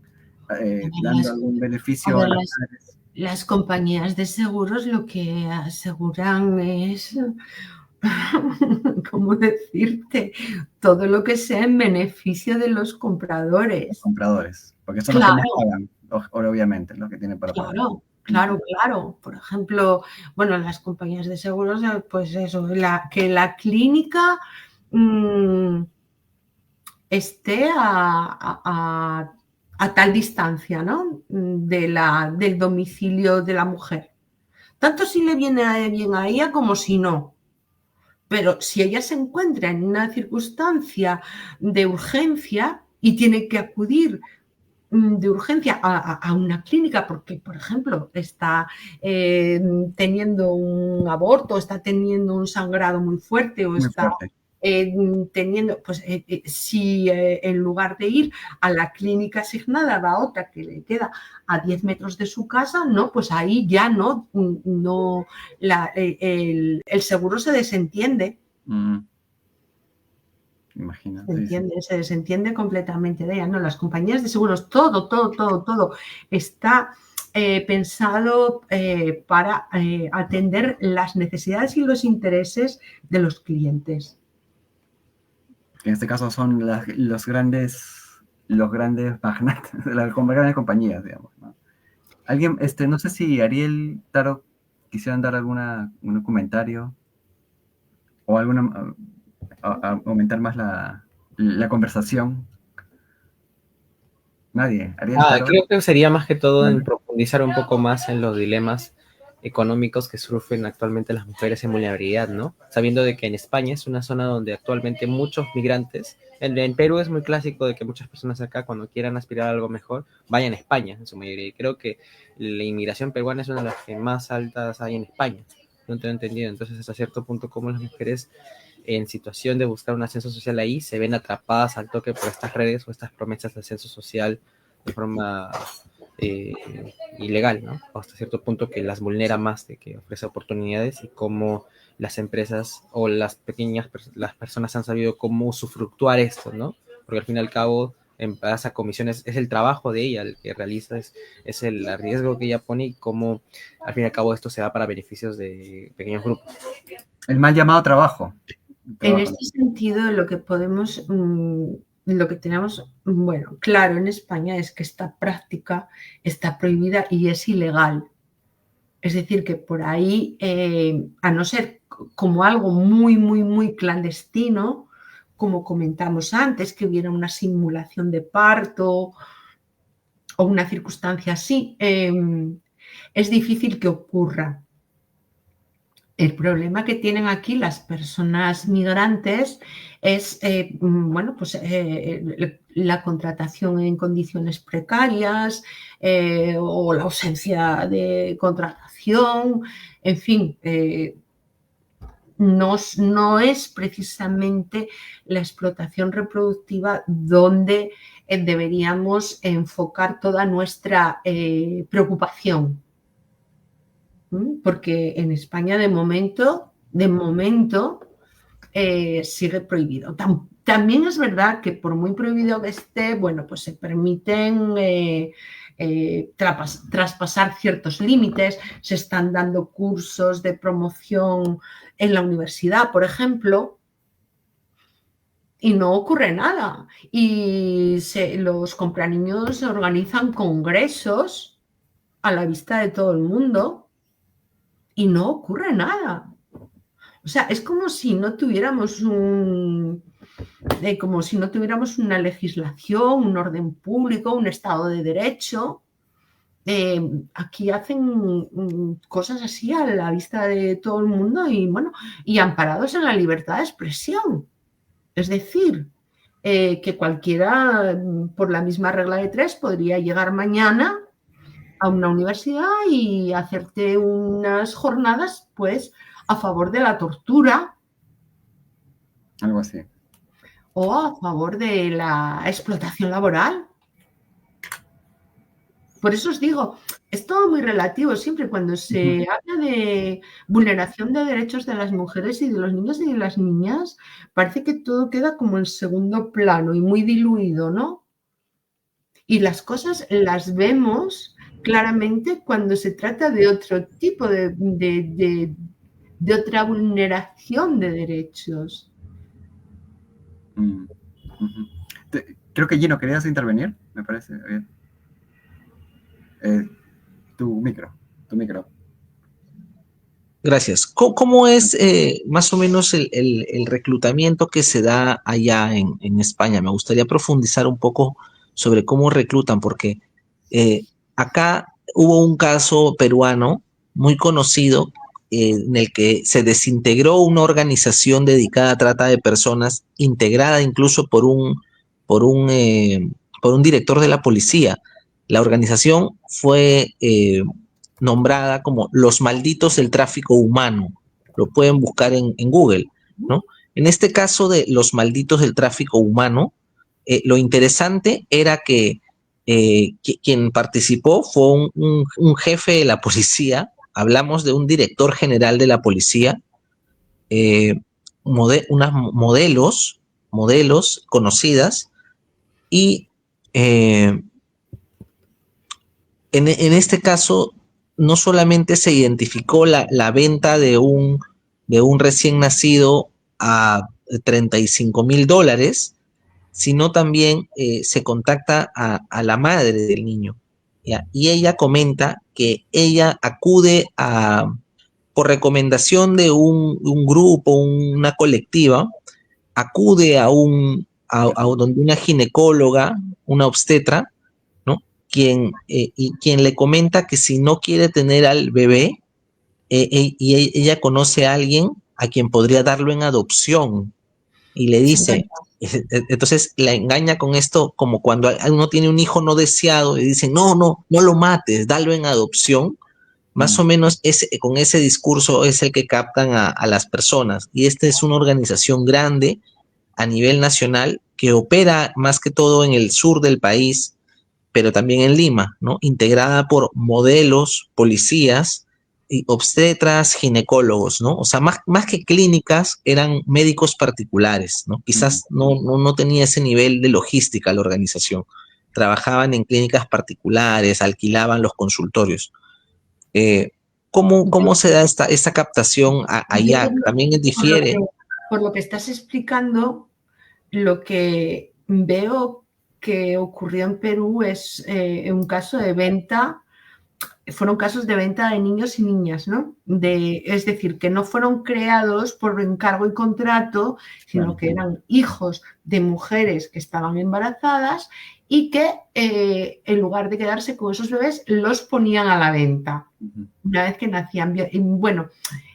dando algún beneficio a las mujeres. Las compañías de seguros lo que aseguran es, ¿cómo decirte? Todo lo que sea en beneficio de los compradores. Los compradores, porque son los que más pagan, obviamente, los que tienen para pagar. Claro, claro. Por ejemplo, bueno, las compañías de seguros, pues eso, que la clínica esté a tal distancia, ¿no? Del domicilio de la mujer. Tanto si le viene bien a ella como si no. Pero si ella se encuentra en una circunstancia de urgencia y tiene que acudir de urgencia a una clínica porque, por ejemplo, está teniendo un aborto, está teniendo un sangrado muy fuerte o Muy está fuerte. teniendo, pues si en lugar de ir a la clínica asignada va a otra que le queda a 10 metros de su casa, no, pues ahí ya no el seguro se desentiende. Imagina, Se sí, sí. entiende, se desentiende completamente de ella. No, las compañías de seguros, todo está pensado para atender las necesidades y los intereses de los clientes. En este caso son los grandes magnates, de las grandes compañías, digamos, ¿no? Alguien, no sé si Ariel, Taro, quisieran dar un comentario o aumentar más la conversación. Nadie. Ariel, Taro. Creo que sería más que todo en profundizar un poco más en los dilemas económicos que sufren actualmente las mujeres en vulnerabilidad, ¿no? Sabiendo de que en España es una zona donde actualmente muchos migrantes, en Perú es muy clásico de que muchas personas acá cuando quieran aspirar a algo mejor, vayan a España en su mayoría. Y creo que la inmigración peruana es una de las que más altas hay en España. No te he entendido. Entonces, hasta cierto punto, cómo las mujeres en situación de buscar un ascenso social ahí se ven atrapadas al toque por estas redes o estas promesas de ascenso social de forma ilegal, ¿no? Hasta cierto punto que las vulnera más de que ofrece oportunidades y cómo las empresas o las las personas han sabido cómo usufructuar esto, ¿no? Porque al fin y al cabo, en base a comisiones, es el trabajo de ella el que realiza, es el riesgo que ella pone y cómo al fin y al cabo esto se da para beneficios de pequeños grupos. El mal llamado trabajo. En este sentido, lo que podemos, lo que tenemos, bueno, claro, en España es que esta práctica está prohibida y es ilegal. Es decir, que por ahí, a no ser como algo muy, muy, muy clandestino, como comentamos antes, que hubiera una simulación de parto o una circunstancia así, es difícil que ocurra. El problema que tienen aquí las personas migrantes es, bueno, pues la contratación en condiciones precarias o la ausencia de contratación, en fin, no es precisamente la explotación reproductiva donde deberíamos enfocar toda nuestra preocupación. Porque en España de momento sigue prohibido. También es verdad que por muy prohibido que esté, bueno, pues se permiten traspasar ciertos límites, se están dando cursos de promoción en la universidad, por ejemplo, y no ocurre nada. Y los compraniños organizan congresos a la vista de todo el mundo y no ocurre nada. O sea, es como si no tuviéramos una legislación, un orden público, un Estado de Derecho. Aquí hacen cosas así a la vista de todo el mundo y, bueno, y amparados en la libertad de expresión. Es decir, que cualquiera, por la misma regla de tres, podría llegar mañana a una universidad y hacerte unas jornadas, pues, a favor de la tortura. Algo así. O a favor de la explotación laboral. Por eso os digo, es todo muy relativo. Siempre cuando se habla de vulneración de derechos de las mujeres y de los niños y de las niñas, parece que todo queda como en segundo plano y muy diluido, ¿no? Y las cosas las vemos claramente cuando se trata de otro tipo de otra vulneración de derechos. Creo que Gino, ¿querías intervenir? Me parece bien. Tu micro. tu micro. Gracias. ¿Cómo es más o menos el reclutamiento que se da allá en España? Me gustaría profundizar un poco sobre cómo reclutan, porque acá hubo un caso peruano muy conocido en el que se desintegró una organización dedicada a trata de personas, integrada incluso por un, eh, por un director de la policía. La organización fue nombrada como los malditos del tráfico humano. Lo pueden buscar en Google, ¿no? En este caso de los malditos del tráfico humano, lo interesante era que quien participó fue un jefe de la policía. Hablamos de un director general de la policía, unas modelos conocidas, y en este caso no solamente se identificó la venta de un recién nacido a $35,000, sino también se contacta a la madre del niño, ¿ya? Y ella comenta que ella acude por recomendación de un grupo, una colectiva, acude a donde una ginecóloga, una obstetra, ¿no? Quien le comenta que si no quiere tener al bebé, y ella conoce a alguien a quien podría darlo en adopción, y le dice, entonces la engaña con esto, como cuando uno tiene un hijo no deseado y dicen, no lo mates, dalo en adopción. Más o menos con ese discurso es el que captan a las personas. Y esta es una organización grande a nivel nacional que opera más que todo en el sur del país, pero también en Lima, ¿no? Integrada por modelos, policías, y obstetras, ginecólogos, ¿no? O sea, más que clínicas, eran médicos particulares, ¿no? Quizás no tenía ese nivel de logística la organización. Trabajaban en clínicas particulares, alquilaban los consultorios. ¿Cómo se da esta captación allá? También difiere. Por lo que estás explicando, lo que veo que ocurrió en Perú es un caso de venta, fueron casos de venta de niños y niñas, ¿no? Es decir, que no fueron creados por encargo y contrato, sino que eran hijos de mujeres que estaban embarazadas y que en lugar de quedarse con esos bebés, los ponían a la venta una vez que nacían. Bueno,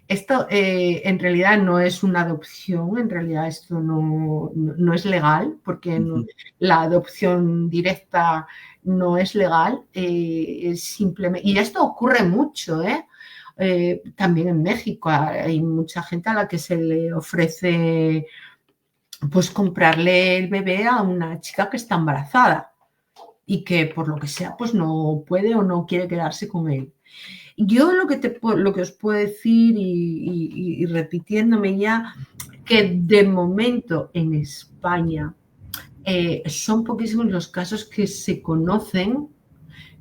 esto en realidad no es una adopción, en realidad esto no es legal, porque la adopción directa no es legal, simplemente, y esto ocurre mucho, también en México hay mucha gente a la que se le ofrece pues comprarle el bebé a una chica que está embarazada y que por lo que sea pues no puede o no quiere quedarse con él. Yo lo que os puedo decir, y repitiéndome ya, que de momento en España son poquísimos los casos que se conocen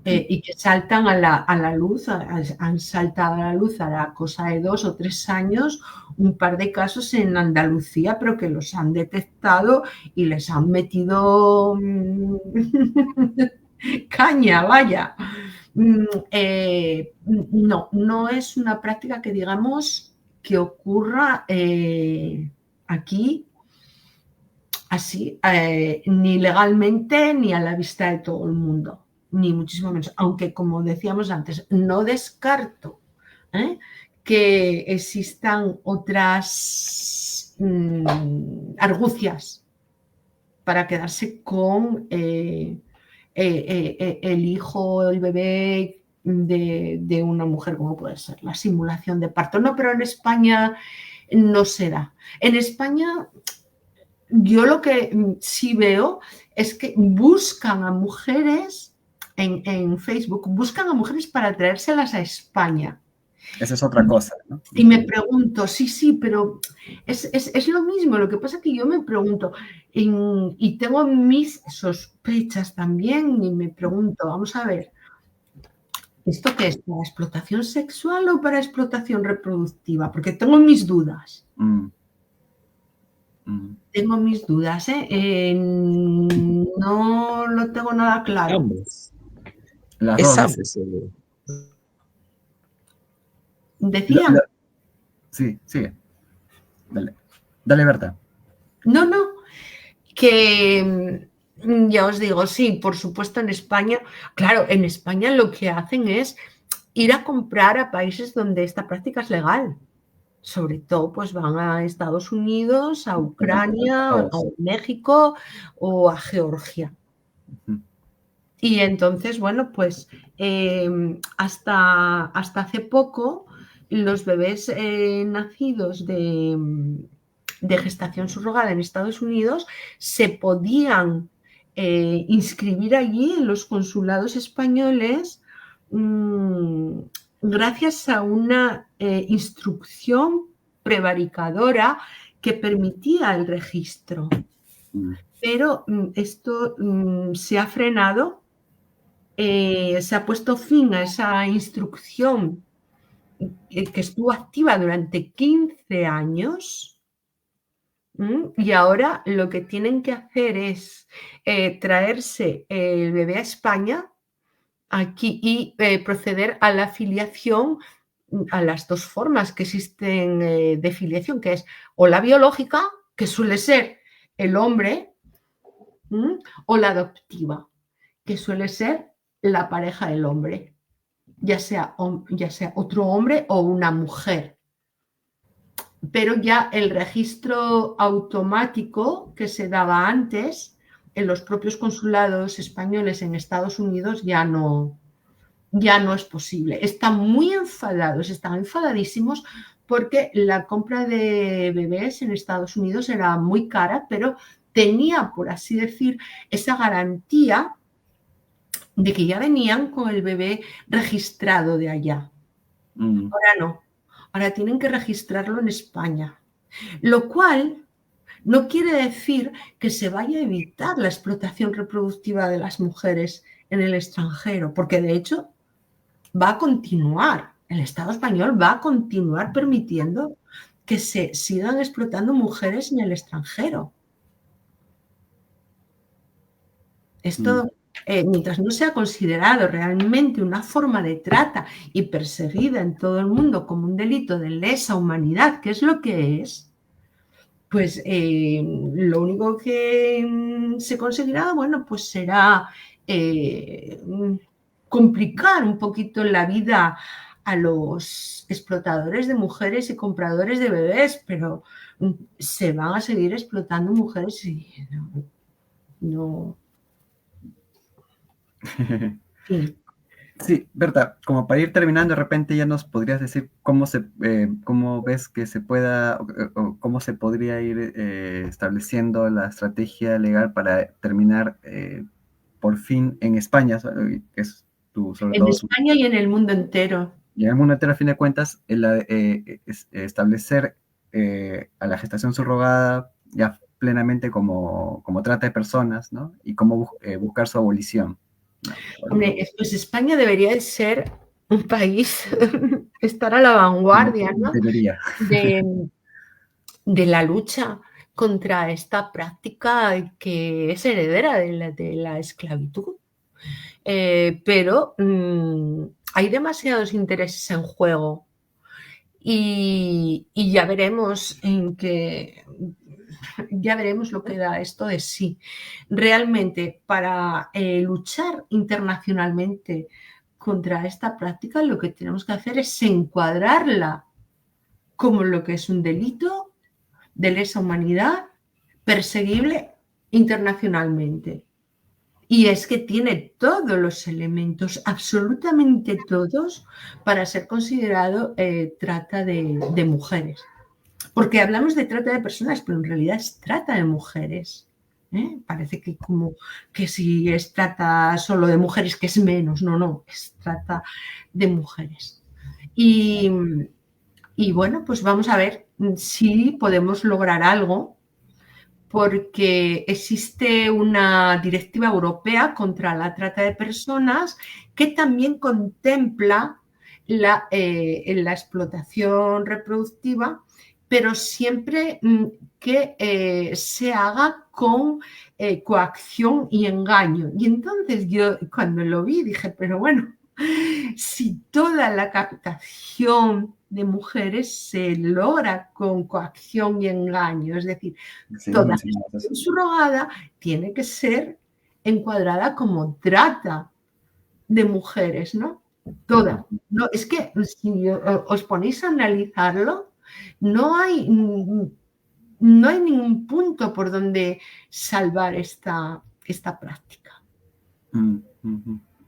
y que saltan a la luz, han saltado a la luz a la cosa de 2 o 3 años, un par de casos en Andalucía, pero que los han detectado y les han metido caña, vaya. No es una práctica que digamos que ocurra aquí así, ni legalmente ni a la vista de todo el mundo, ni muchísimo menos, aunque como decíamos antes, no descarto que existan otras argucias para quedarse con el hijo, el bebé de una mujer, como puede ser la simulación de parto. No, pero en España no se da. En España yo lo que sí veo es que buscan a mujeres en Facebook, buscan a mujeres para traérselas a España. Esa es otra cosa, ¿no? Y me pregunto, sí, pero es lo mismo. Lo que pasa es que yo me pregunto, y tengo mis sospechas también, y me pregunto, vamos a ver, ¿esto qué es? ¿Para explotación sexual o para explotación reproductiva? Porque tengo mis dudas. Tengo mis dudas, no lo tengo nada claro. Ambos. Las Es dos. ambos. Decía. Sí, sigue. Dale, Berta. No, que ya os digo, sí, por supuesto en España, claro, en España lo que hacen es ir a comprar a países donde esta práctica es legal. Sobre todo, pues van a Estados Unidos, a Ucrania, a México o a Georgia. Y entonces, bueno, pues hasta hace poco los bebés nacidos de gestación subrogada en Estados Unidos se podían inscribir allí en los consulados españoles gracias a una instrucción prevaricadora que permitía el registro. Pero esto se ha frenado, se ha puesto fin a esa instrucción que estuvo activa durante 15 años. Y ahora lo que tienen que hacer es traerse el bebé a España aquí y proceder a la filiación a las dos formas que existen de filiación, que es o la biológica, que suele ser el hombre, o la adoptiva, que suele ser la pareja del hombre, ya sea otro hombre o una mujer. Pero ya el registro automático que se daba antes en los propios consulados españoles en Estados Unidos ya no es posible. Están muy enfadados, están enfadadísimos porque la compra de bebés en Estados Unidos era muy cara, pero tenía, por así decir, esa garantía de que ya venían con el bebé registrado de allá. Ahora no. Ahora tienen que registrarlo en España, lo cual no quiere decir que se vaya a evitar la explotación reproductiva de las mujeres en el extranjero, porque de hecho va a continuar. El Estado español va a continuar permitiendo que se sigan explotando mujeres en el extranjero. Esto, mientras no sea considerado realmente una forma de trata y perseguida en todo el mundo como un delito de lesa humanidad, que es lo que es, pues lo único que se conseguirá, bueno, pues será complicar un poquito la vida a los explotadores de mujeres y compradores de bebés, pero se van a seguir explotando mujeres y no. Sí. Sí, Berta, como para ir terminando, de repente ya nos podrías decir cómo ves que se pueda, o cómo se podría ir estableciendo la estrategia legal para terminar por fin en España, que es en España y en el mundo entero. Y en el mundo entero, a fin de cuentas, establecer a la gestación subrogada ya plenamente como trata de personas, ¿no? Y cómo buscar su abolición. Hombre, pues España debería de ser un país, estar a la vanguardia, ¿no? Debería. De la lucha contra esta práctica que es heredera de la esclavitud. Pero hay demasiados intereses en juego y ya veremos ya veremos lo que da esto de sí. Realmente, para luchar internacionalmente contra esta práctica, lo que tenemos que hacer es encuadrarla como lo que es un delito de lesa humanidad perseguible internacionalmente. Y es que tiene todos los elementos, absolutamente todos, para ser considerado trata de mujeres. Porque hablamos de trata de personas, pero en realidad es trata de mujeres. Parece que si es trata solo de mujeres, que es menos. No, es trata de mujeres. Y bueno, pues vamos a ver si podemos lograr algo, porque existe una directiva europea contra la trata de personas que también contempla la explotación reproductiva, pero siempre que se haga con coacción y engaño. Y entonces yo cuando lo vi dije, pero bueno, si toda la captación de mujeres se logra con coacción y engaño. Es decir, Sí, toda mencionabas eso. gestación subrogada tiene que ser encuadrada como trata de mujeres, ¿no? Toda. No, es que si os ponéis a analizarlo, no hay ningún punto por donde salvar esta práctica.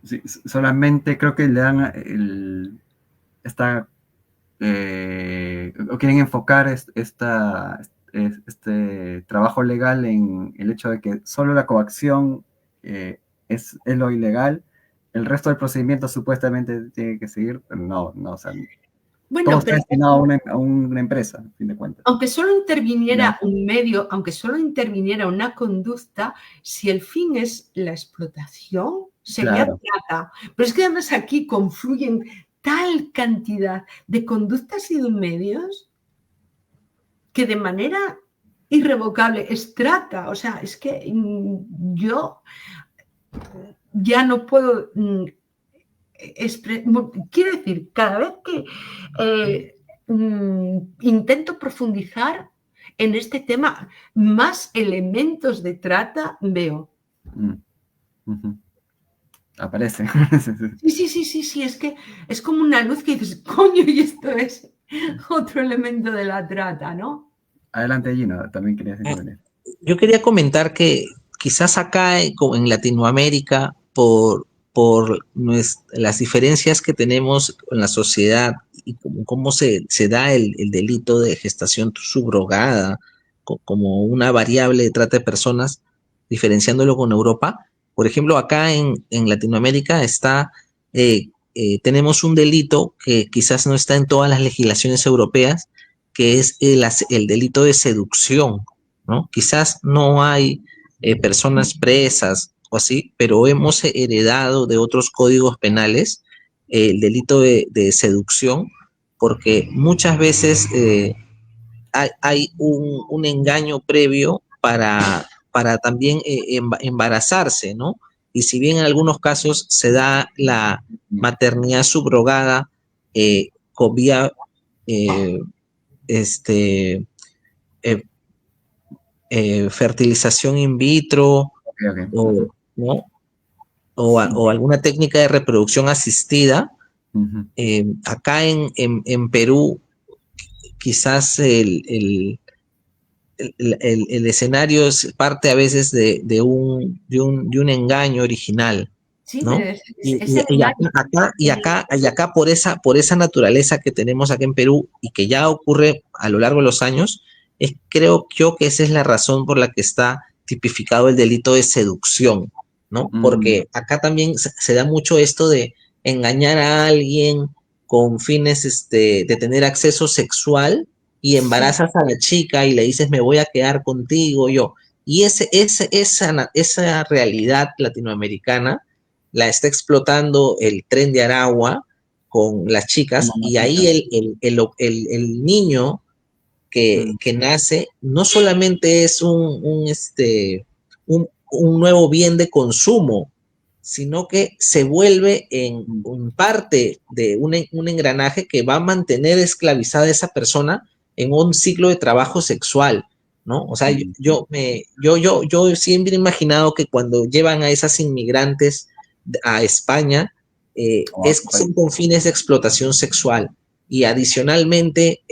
Sí, solamente creo que le dan o quieren enfocar este trabajo legal en el hecho de que solo la coacción es lo ilegal, el resto del procedimiento supuestamente tiene que seguir, pero no, o sea, Bueno, todo está pero destinado a una empresa, a fin de cuentas. aunque solo interviniera un medio, aunque solo interviniera una conducta, si el fin es la explotación, sería trata. Pero es que además aquí confluyen tal cantidad de conductas y de medios que de manera irrevocable es trata. O sea, es que yo ya no puedo... quiero decir, cada vez que intento profundizar en este tema, más elementos de trata veo. Aparece. Sí, es que es como una luz que dices, coño, y esto es otro elemento de la trata, ¿no? Adelante, Gino, también querías intervenir. Yo quería comentar que quizás acá en Latinoamérica, por las diferencias que tenemos en la sociedad y cómo se da el delito de gestación subrogada como una variable de trata de personas, diferenciándolo con Europa. Por ejemplo, acá en Latinoamérica tenemos un delito que quizás no está en todas las legislaciones europeas, que es el delito de seducción, ¿no? Quizás no hay personas presas o así, pero hemos heredado de otros códigos penales el delito de seducción, porque muchas veces hay un engaño previo para también embarazarse, ¿no? Y si bien en algunos casos se da la maternidad subrogada con vía fertilización in vitro, Okay. ¿no? O alguna técnica de reproducción asistida. Acá en Perú, quizás el escenario es parte a veces de un engaño original, ¿no? Y acá por esa naturaleza que tenemos acá en Perú y que ya ocurre a lo largo de los años, creo yo que esa es la razón por la que está tipificado el delito de seducción, ¿no? Porque acá también se da mucho esto de engañar a alguien con fines de tener acceso sexual y embarazas a la chica y le dices me voy a quedar contigo yo. Y esa realidad latinoamericana la está explotando el Tren de Aragua con las chicas y ahí el niño que nace no solamente es un nuevo bien de consumo, sino que se vuelve en parte de un engranaje que va a mantener esclavizada a esa persona en un ciclo de trabajo sexual, ¿no? O sea, yo siempre he imaginado que cuando llevan a esas inmigrantes a España, son con fines de explotación sexual y adicionalmente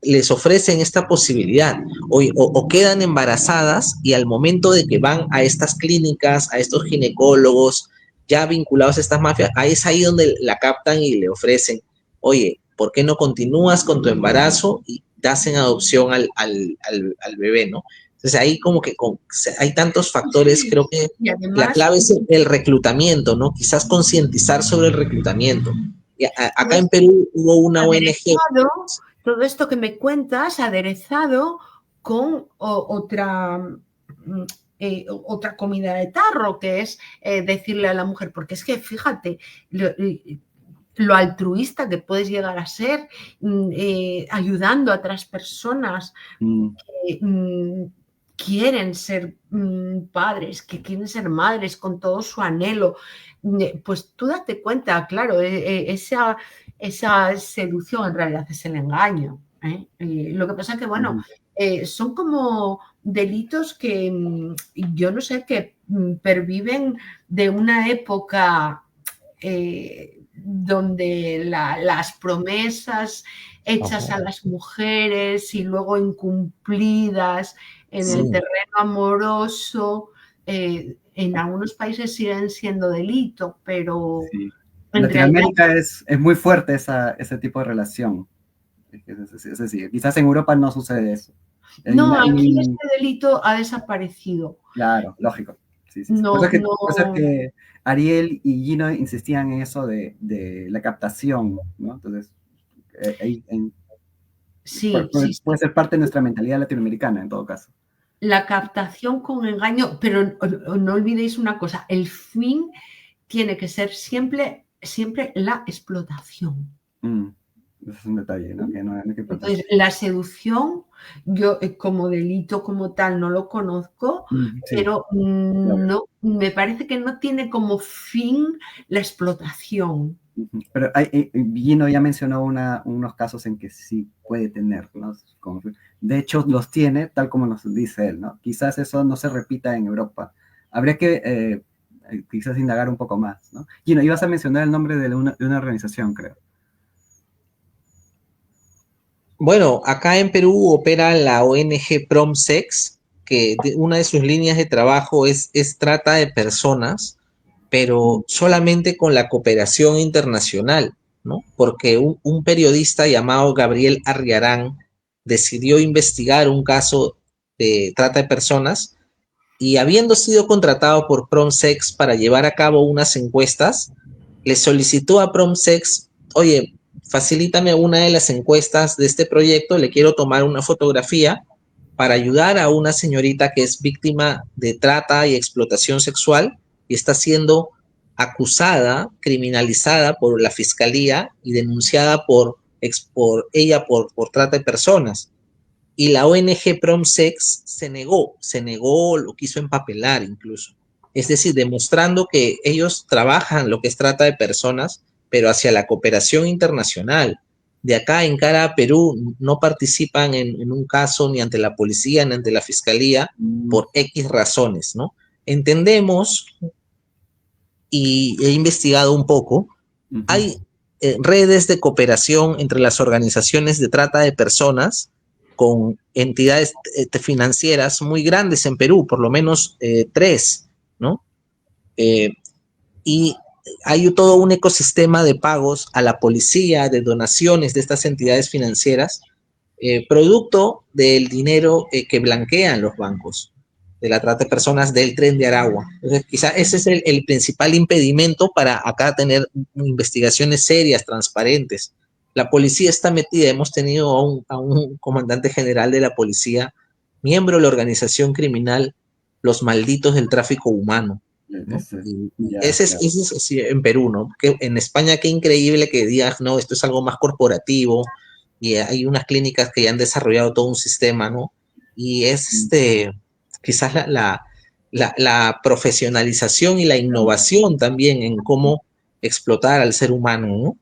les ofrecen esta posibilidad o quedan embarazadas y al momento de que van a estas clínicas, a estos ginecólogos ya vinculados a estas mafias, ahí es ahí donde la captan y le ofrecen, oye, ¿por qué no continúas con tu embarazo y das en adopción al bebé, ¿no? Entonces ahí como que hay tantos factores, creo que además, la clave es el reclutamiento, ¿no? Quizás concientizar sobre el reclutamiento. Y acá en Perú hubo una ONG. Todo esto que me cuentas aderezado con otra comida de tarro, que es decirle a la mujer, porque es que fíjate, lo altruista que puedes llegar a ser ayudando a otras personas que quieren ser padres, que quieren ser madres con todo su anhelo. Pues tú date cuenta, claro, esa esa seducción, en realidad es el engaño. Lo que pasa es que, bueno, son como delitos que yo no sé, que perviven de una época donde las promesas hechas a las mujeres y luego incumplidas en el terreno amoroso, en algunos países siguen siendo delito, pero en Latinoamérica es muy fuerte ese tipo de relación. Es decir, quizás en Europa no sucede eso. No, aquí este delito ha desaparecido. Claro, lógico. Sí. No, por eso es que Ariel y Gino insistían en eso de la captación, ¿no? Entonces, puede ser parte de nuestra mentalidad latinoamericana, en todo caso. La captación con engaño, pero no olvidéis una cosa, el fin tiene que ser siempre la explotación. Eso es un detalle, ¿no? Entonces, la seducción, yo como delito como tal no lo conozco, pero no, me parece que no tiene como fin la explotación. Pero Gino ya mencionó unos casos en que sí puede tener, ¿no? De hecho, los tiene, tal como nos dice él, ¿no? Quizás eso no se repita en Europa. Habría que quizás indagar un poco más, ¿no? Gino, ibas a mencionar el nombre de una organización, creo. Bueno, acá en Perú opera la ONG PromSex, que una de sus líneas de trabajo es trata de personas, pero solamente con la cooperación internacional, ¿no? Porque un periodista llamado Gabriel Arriarán decidió investigar un caso de trata de personas y habiendo sido contratado por PromSex para llevar a cabo unas encuestas, le solicitó a PromSex, oye, facilítame una de las encuestas de este proyecto, le quiero tomar una fotografía para ayudar a una señorita que es víctima de trata y explotación sexual y está siendo acusada, criminalizada por la fiscalía y denunciada por trata de personas. Y la ONG PromSex se negó, lo quiso empapelar incluso. Es decir, demostrando que ellos trabajan lo que es trata de personas, pero hacia la cooperación internacional. De acá en cara a Perú no participan en un caso ni ante la policía ni ante la fiscalía por X razones, ¿no? Entendemos, y he investigado un poco, hay redes de cooperación entre las organizaciones de trata de personas con entidades financieras muy grandes en Perú, por lo menos 3, ¿no? Y hay todo un ecosistema de pagos a la policía, de donaciones de estas entidades financieras, producto del dinero que blanquean los bancos, de la trata de personas del Tren de Aragua. Entonces, quizá ese es el principal impedimento para acá tener investigaciones serias, transparentes. La policía está metida, hemos tenido a un comandante general de la policía, miembro de la organización criminal Los Malditos del Tráfico Humano, ¿no? Ese es así en Perú, ¿no? Que en España qué increíble que digas, no, esto es algo más corporativo y hay unas clínicas que ya han desarrollado todo un sistema, ¿no? Y es quizás la profesionalización y la innovación también en cómo explotar al ser humano, ¿no?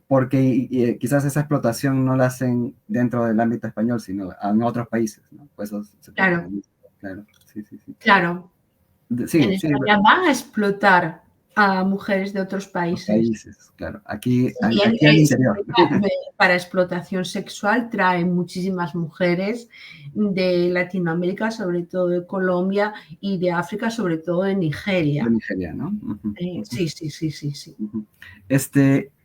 Porque quizás esa explotación no la hacen dentro del ámbito español, sino en otros países, ¿no? Pues eso claro. Sí. Claro. En España van a explotar a mujeres de otros países. Claro. Aquí al interior. Para explotación sexual traen muchísimas mujeres de Latinoamérica, sobre todo de Colombia, y de África, sobre todo de Nigeria. De Nigeria, ¿no? Sí.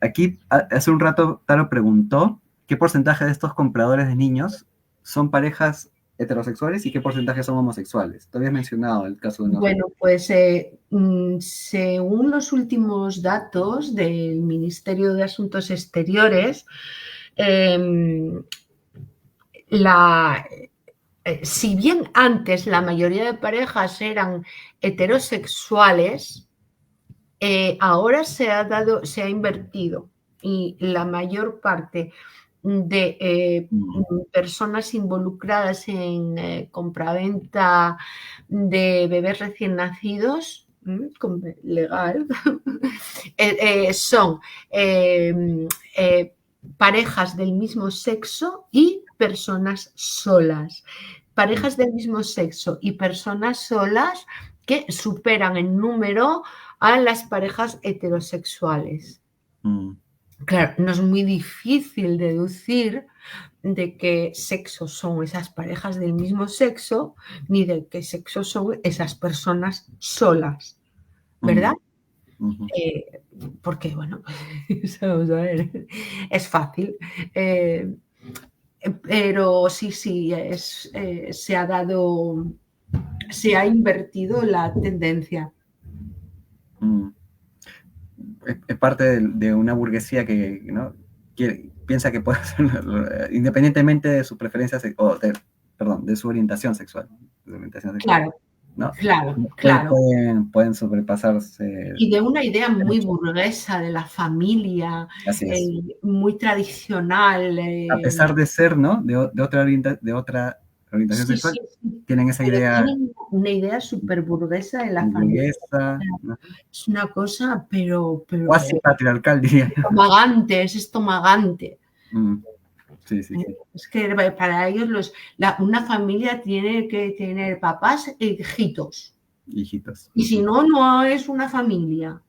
Aquí hace un rato Taro preguntó qué porcentaje de estos compradores de niños son parejas heterosexuales y qué porcentaje son homosexuales. Tú habías mencionado el caso de Bueno, pues según los últimos datos del Ministerio de Asuntos Exteriores, si bien antes la mayoría de parejas eran heterosexuales, ahora se ha invertido y la mayor parte de personas involucradas en compraventa de bebés recién nacidos legal, son parejas del mismo sexo y personas solas. Parejas del mismo sexo y personas solas que superan en número a las parejas heterosexuales. Claro, no es muy difícil deducir de qué sexo son esas parejas del mismo sexo, ni de qué sexo son esas personas solas, ¿verdad? Porque, bueno, vamos a ver, es fácil. Pero sí, se ha invertido la tendencia. Es parte de una burguesía que, ¿no?, piensa que puede hacerlo independientemente de sus preferencias, de su orientación sexual. Claro, ¿no? Claro. Pueden sobrepasarse. Y de una idea muy burguesa de la familia, muy tradicional. A pesar de ser, ¿no?, de otra orientación sexual, tienen esa idea. Tienen una idea súper burguesa de la familia. ¿No? Es una cosa, pero cuasi patriarcal, diría. Es estomagante. Sí. Es que para ellos una familia tiene que tener papás e hijitos. Y si no, no es una familia.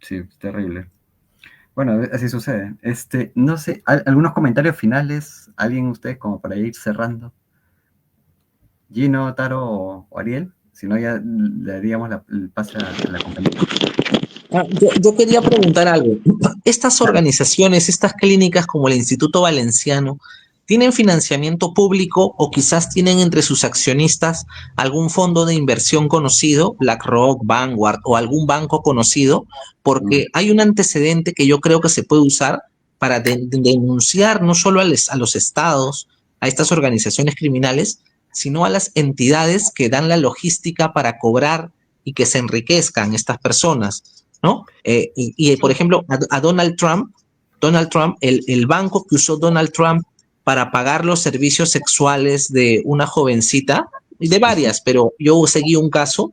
Sí, es terrible. Bueno, así sucede. No sé, ¿algunos comentarios finales? ¿Alguien ustedes como para ir cerrando? Gino, Taro o Ariel. Si no, ya le daríamos el pase a la compañera. Yo quería preguntar algo. Estas organizaciones, estas clínicas como el Instituto Valenciano, ¿tienen financiamiento público o quizás tienen entre sus accionistas algún fondo de inversión conocido, BlackRock, Vanguard o algún banco conocido? Porque hay un antecedente que yo creo que se puede usar para denunciar no solo a los estados, a estas organizaciones criminales, sino a las entidades que dan la logística para cobrar y que se enriquezcan estas personas, ¿no? Por ejemplo, a Donald Trump, el banco que usó Donald Trump para pagar los servicios sexuales de una jovencita, de varias, pero yo seguí un caso,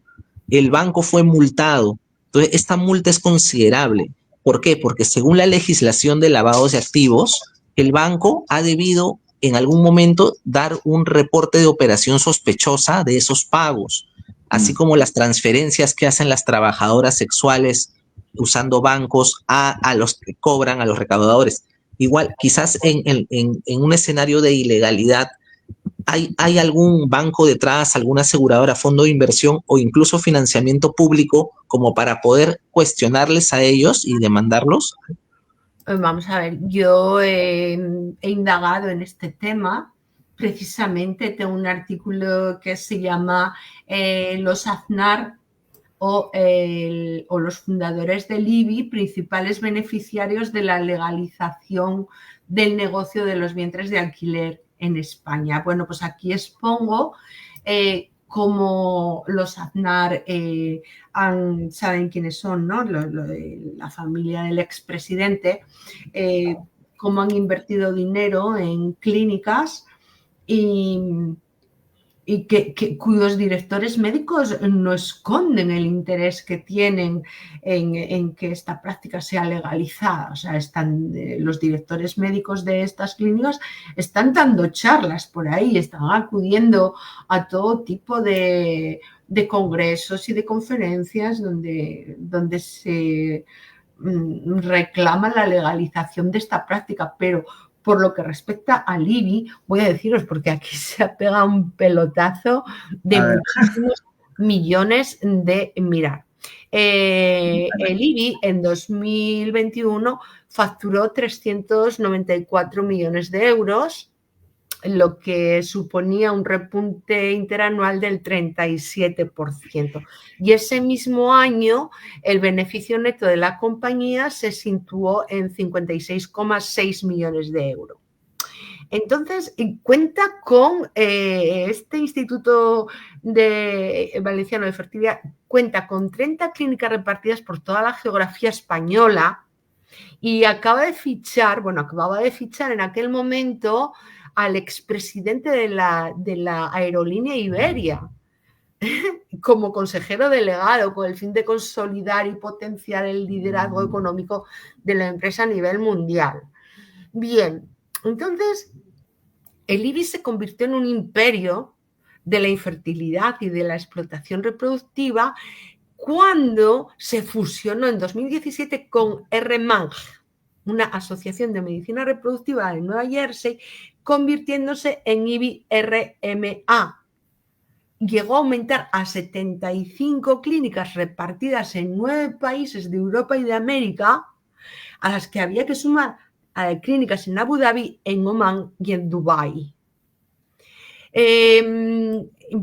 el banco fue multado. Entonces, esta multa es considerable. ¿Por qué? Porque según la legislación de lavados de activos, el banco ha debido en algún momento dar un reporte de operación sospechosa de esos pagos, así como las transferencias que hacen las trabajadoras sexuales usando bancos a los que cobran, a los recaudadores. Igual, quizás en un escenario de ilegalidad, ¿hay algún banco detrás, alguna aseguradora, fondo de inversión o incluso financiamiento público como para poder cuestionarles a ellos y demandarlos? Vamos a ver, yo he indagado en este tema. Precisamente tengo un artículo que se llama Los Aznar o los fundadores del IBI, principales beneficiarios de la legalización del negocio de los vientres de alquiler en España. Bueno, pues aquí expongo cómo los Aznar saben quiénes son, ¿no? La familia del expresidente, cómo han invertido dinero en clínicas y cuyos directores médicos no esconden el interés que tienen en que esta práctica sea legalizada. O sea, los directores médicos de estas clínicas están dando charlas por ahí, están acudiendo a todo tipo de congresos y de conferencias donde se reclama la legalización de esta práctica, pero por lo que respecta al IBI, voy a deciros, porque aquí se ha pegado un pelotazo de muchísimos millones de mirar. El IBI en 2021 facturó 394 millones de euros, lo que suponía un repunte interanual del 37%. Y ese mismo año, el beneficio neto de la compañía se situó en 56,6 millones de euros. Entonces, cuenta con este Instituto Valenciano de Fertilidad, cuenta con 30 clínicas repartidas por toda la geografía española y acababa de fichar en aquel momento al expresidente de la aerolínea Iberia. como consejero delegado con el fin de consolidar y potenciar el liderazgo económico de la empresa a nivel mundial. Bien, entonces el IBI se convirtió en un imperio de la infertilidad y de la explotación reproductiva cuando se fusionó en 2017 con RMANG, una asociación de medicina reproductiva de Nueva Jersey, convirtiéndose en IBI-RMA. Llegó a aumentar a 75 clínicas repartidas en 9 países de Europa y de América, a las que había que sumar clínicas en Abu Dhabi, en Omán y en Dubái.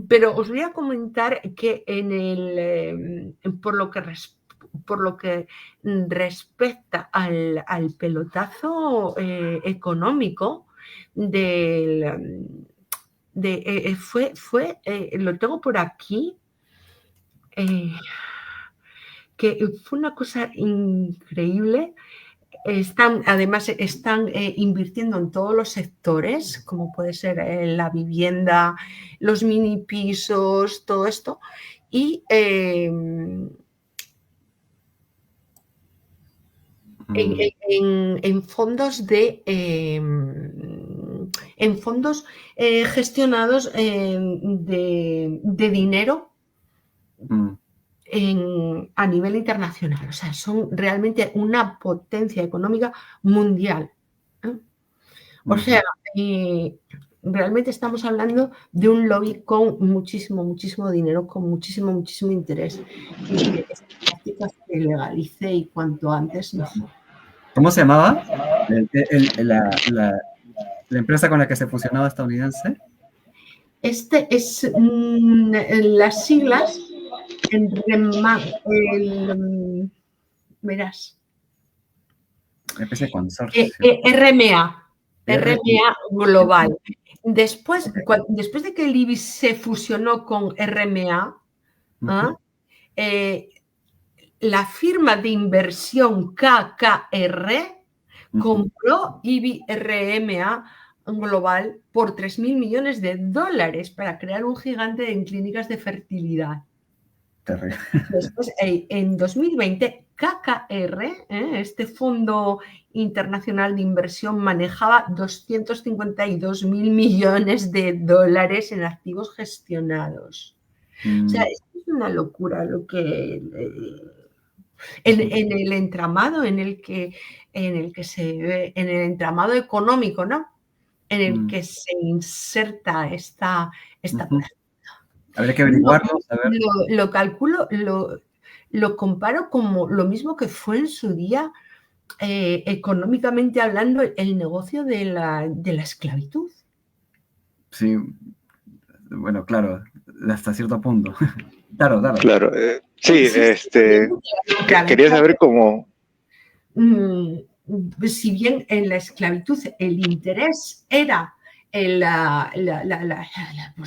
Pero os voy a comentar que por lo que respecta al pelotazo económico lo tengo por aquí, que fue una cosa increíble. Además están invirtiendo en todos los sectores, como puede ser la vivienda, los mini pisos, todo esto, y en fondos gestionados de dinero a nivel internacional. O sea, son realmente una potencia económica mundial. O sea, realmente estamos hablando de un lobby con muchísimo, muchísimo dinero, con muchísimo, muchísimo interés. Y que esta práctica se legalice y cuanto antes mejor. ¿Cómo se llamaba la empresa con la que se fusionaba estadounidense? Es las siglas en verás. Especie de consorcio. RMA Global. Después de que el IBI se fusionó con RMA, la firma de inversión KKR compró IBI RMA Global por $3.000 millones para crear un gigante en clínicas de fertilidad. Terrible. Después, en 2020, KKR, este fondo internacional de inversión, manejaba $252.000 millones en activos gestionados. O sea, esto es una locura lo que en el entramado en el que se ve, en el entramado económico, ¿no? En el que se inserta esta práctica. Habría que averiguarlo. Lo calculo, lo comparo como lo mismo que fue en su día, económicamente hablando, el negocio de la esclavitud. Sí, bueno, claro, hasta cierto punto. Claro. Sí, quería saber cómo... Si bien en la esclavitud el interés era la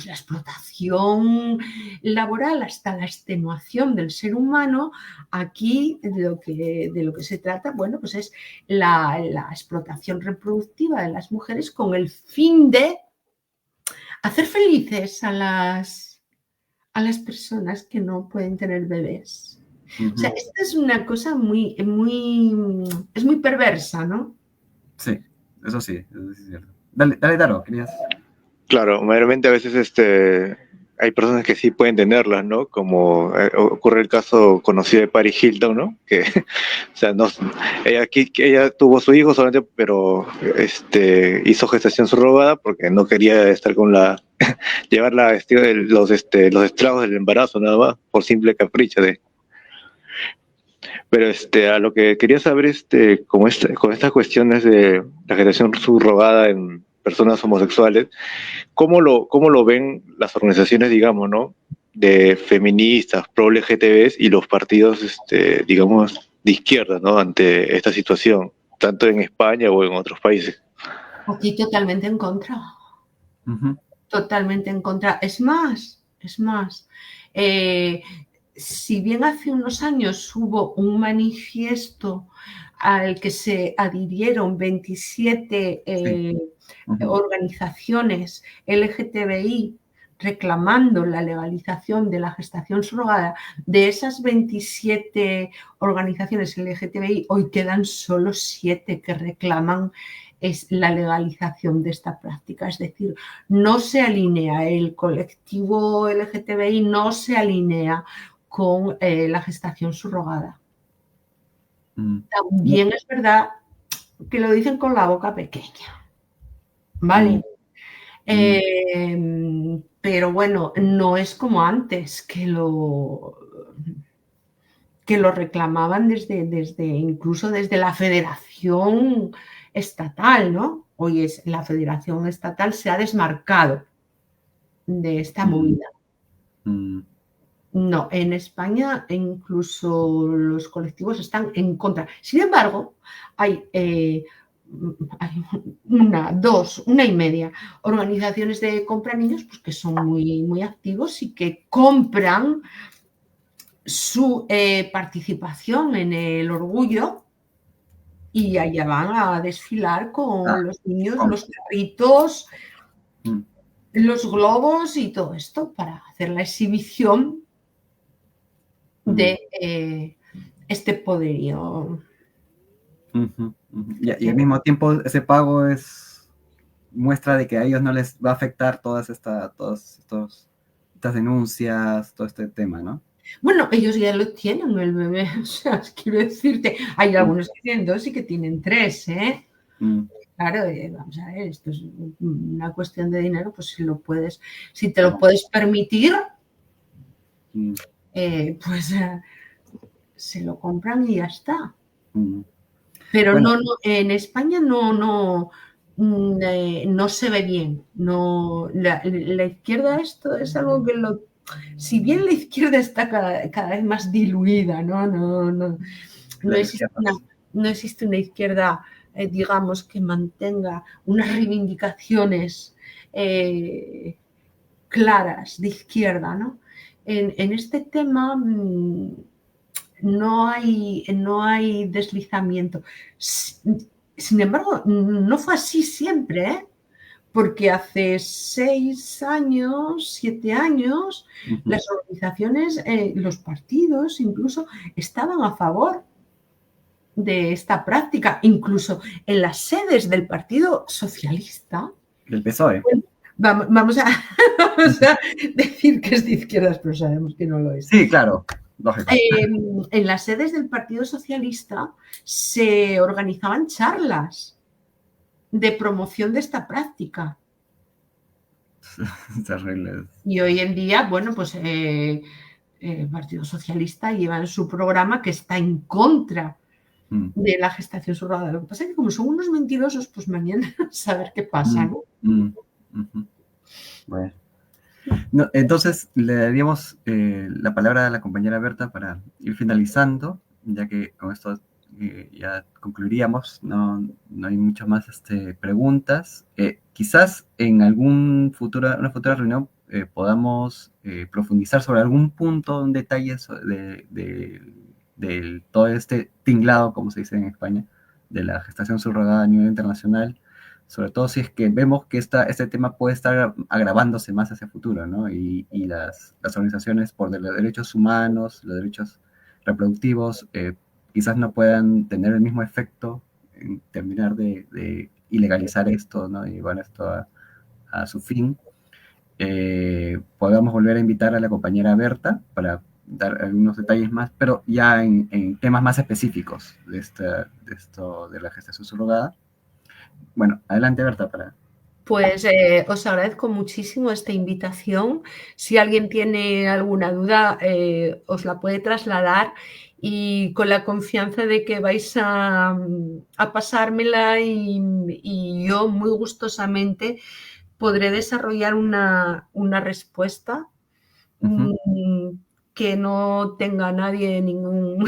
explotación laboral hasta la extenuación del ser humano, aquí de lo que se trata, bueno, pues es la explotación reproductiva de las mujeres con el fin de hacer felices a las personas que no pueden tener bebés. O sea, esta es una cosa es muy perversa, ¿no? Sí, eso sí es cierto. Dale, Daro, querías. Claro, mayormente a veces hay personas que sí pueden tenerlas, ¿no? Como ocurre el caso conocido de Paris Hilton, ¿no? Que, o sea, ella tuvo su hijo solamente, pero hizo gestación subrogada porque no quería estar con llevar los estragos del embarazo nada más, por simple capricho de... Pero a lo que quería saber, con estas cuestiones de la gestación subrogada en personas homosexuales, ¿cómo lo ven las organizaciones, digamos, ¿no? De feministas, pro-LGTBs y los partidos, digamos, de izquierda, ¿no? Ante esta situación, tanto en España o en otros países. Aquí totalmente en contra. Totalmente en contra. Es más, si bien hace unos años hubo un manifiesto al que se adhirieron 27 organizaciones LGTBI reclamando la legalización de la gestación subrogada, de esas 27 organizaciones LGTBI, hoy quedan solo 7 que reclaman la legalización de esta práctica. Es decir, no se alinea, el colectivo LGTBI no se alinea con la gestación subrogada. También es verdad que lo dicen con la boca pequeña, ¿vale? Pero bueno, no es como antes, que lo reclamaban incluso desde la federación estatal, ¿no? Hoy la federación estatal se ha desmarcado de esta movida. No, en España incluso los colectivos están en contra. Sin embargo, hay una y media organizaciones de compra niños, pues, que son muy, muy activos y que compran su participación en el orgullo, y allá van a desfilar con los niños, los carritos, los globos y todo esto para hacer la exhibición de este poderío. Y al mismo tiempo ese pago es muestra de que a ellos no les va a afectar todas estas denuncias, todo este tema, ¿no? Bueno, ellos ya lo tienen, el bebé. O sea, quiero decirte, hay algunos que tienen 2 y que tienen 3, ¿eh? Claro, vamos a ver, esto es una cuestión de dinero, pues si te lo puedes permitir, pues se lo compran y ya está. Pero bueno, no, en España no se ve bien. No, la izquierda, esto es algo que si bien la izquierda está cada vez más diluida, no existe una izquierda, digamos, que mantenga unas reivindicaciones claras de izquierda, ¿no? En este tema no hay deslizamiento. Sin embargo, no fue así siempre, ¿eh? Porque hace 6 años, 7 años, las organizaciones, los partidos incluso, estaban a favor de esta práctica, incluso en las sedes del Partido Socialista. Del PSOE. Vamos a decir que es de izquierdas, pero sabemos que no lo es. Sí, claro. En las sedes del Partido Socialista se organizaban charlas de promoción de esta práctica. Y hoy en día, bueno, pues el Partido Socialista lleva en su programa que está en contra de la gestación subrogada. Lo que pasa es que como son unos mentirosos, pues mañana saber qué pasa, ¿no? Bueno. No, entonces le daríamos la palabra a la compañera Berta para ir finalizando, ya que con esto ya concluiríamos, no hay muchas más preguntas. Quizás en una futura reunión podamos profundizar sobre algún punto, un detalle de todo este tinglado, como se dice en España, de la gestación subrogada a nivel internacional, sobre todo si es que vemos que este tema puede estar agravándose más hacia el futuro, ¿no? Y las organizaciones por los derechos humanos, los derechos reproductivos, quizás no puedan tener el mismo efecto en terminar de ilegalizar esto, ¿no? Y llevar esto a su fin. Podamos volver a invitar a la compañera Berta para dar algunos detalles más, pero ya en temas más específicos de esto de la gestación subrogada. Bueno, adelante, Berta, Pues os agradezco muchísimo esta invitación. Si alguien tiene alguna duda, os la puede trasladar, y con la confianza de que vais a pasármela, y yo muy gustosamente podré desarrollar una respuesta que no tenga nadie ningún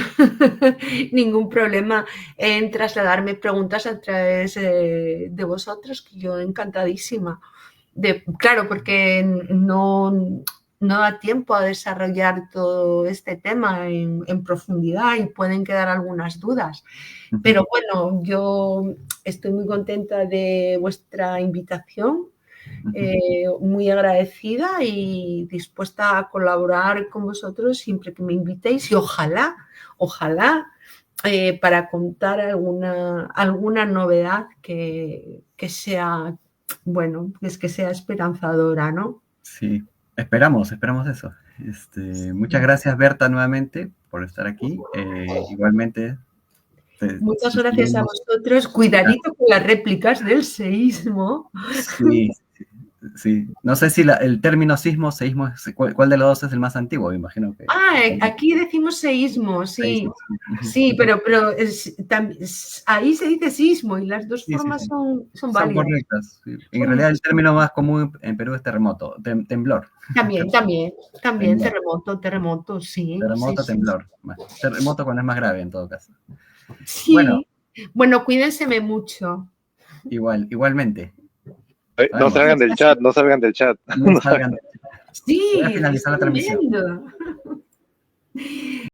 problema en trasladarme preguntas a través de vosotros, que yo encantadísima. Claro, porque no da tiempo a desarrollar todo este tema en profundidad y pueden quedar algunas dudas. Pero bueno, yo estoy muy contenta de vuestra invitación. Muy agradecida y dispuesta a colaborar con vosotros siempre que me invitéis y ojalá para contar alguna novedad que sea, bueno, es que sea esperanzadora, ¿no? Sí, esperamos eso. Muchas gracias, Berta, nuevamente por estar aquí. Igualmente. Muchas gracias a vosotros. Cuidadito con las réplicas del seísmo. Sí, sí. No sé si el término sismo, seísmo, ¿cuál de los dos es el más antiguo? Imagino que. Aquí decimos seísmo, sí. Seísmo. Sí, pero ahí se dice sismo y las dos formas sí. son válidas. Son correctas. Sí. En realidad el término más común en Perú es terremoto, temblor. También, terremoto, sí. Terremoto, Sí. temblor. Terremoto cuando es más grave en todo caso. Sí. Bueno, cuídense mucho. Igualmente. No salgan del chat, no salgan del chat. No salgan del chat. Sí, voy a finalizar la transmisión. viendo.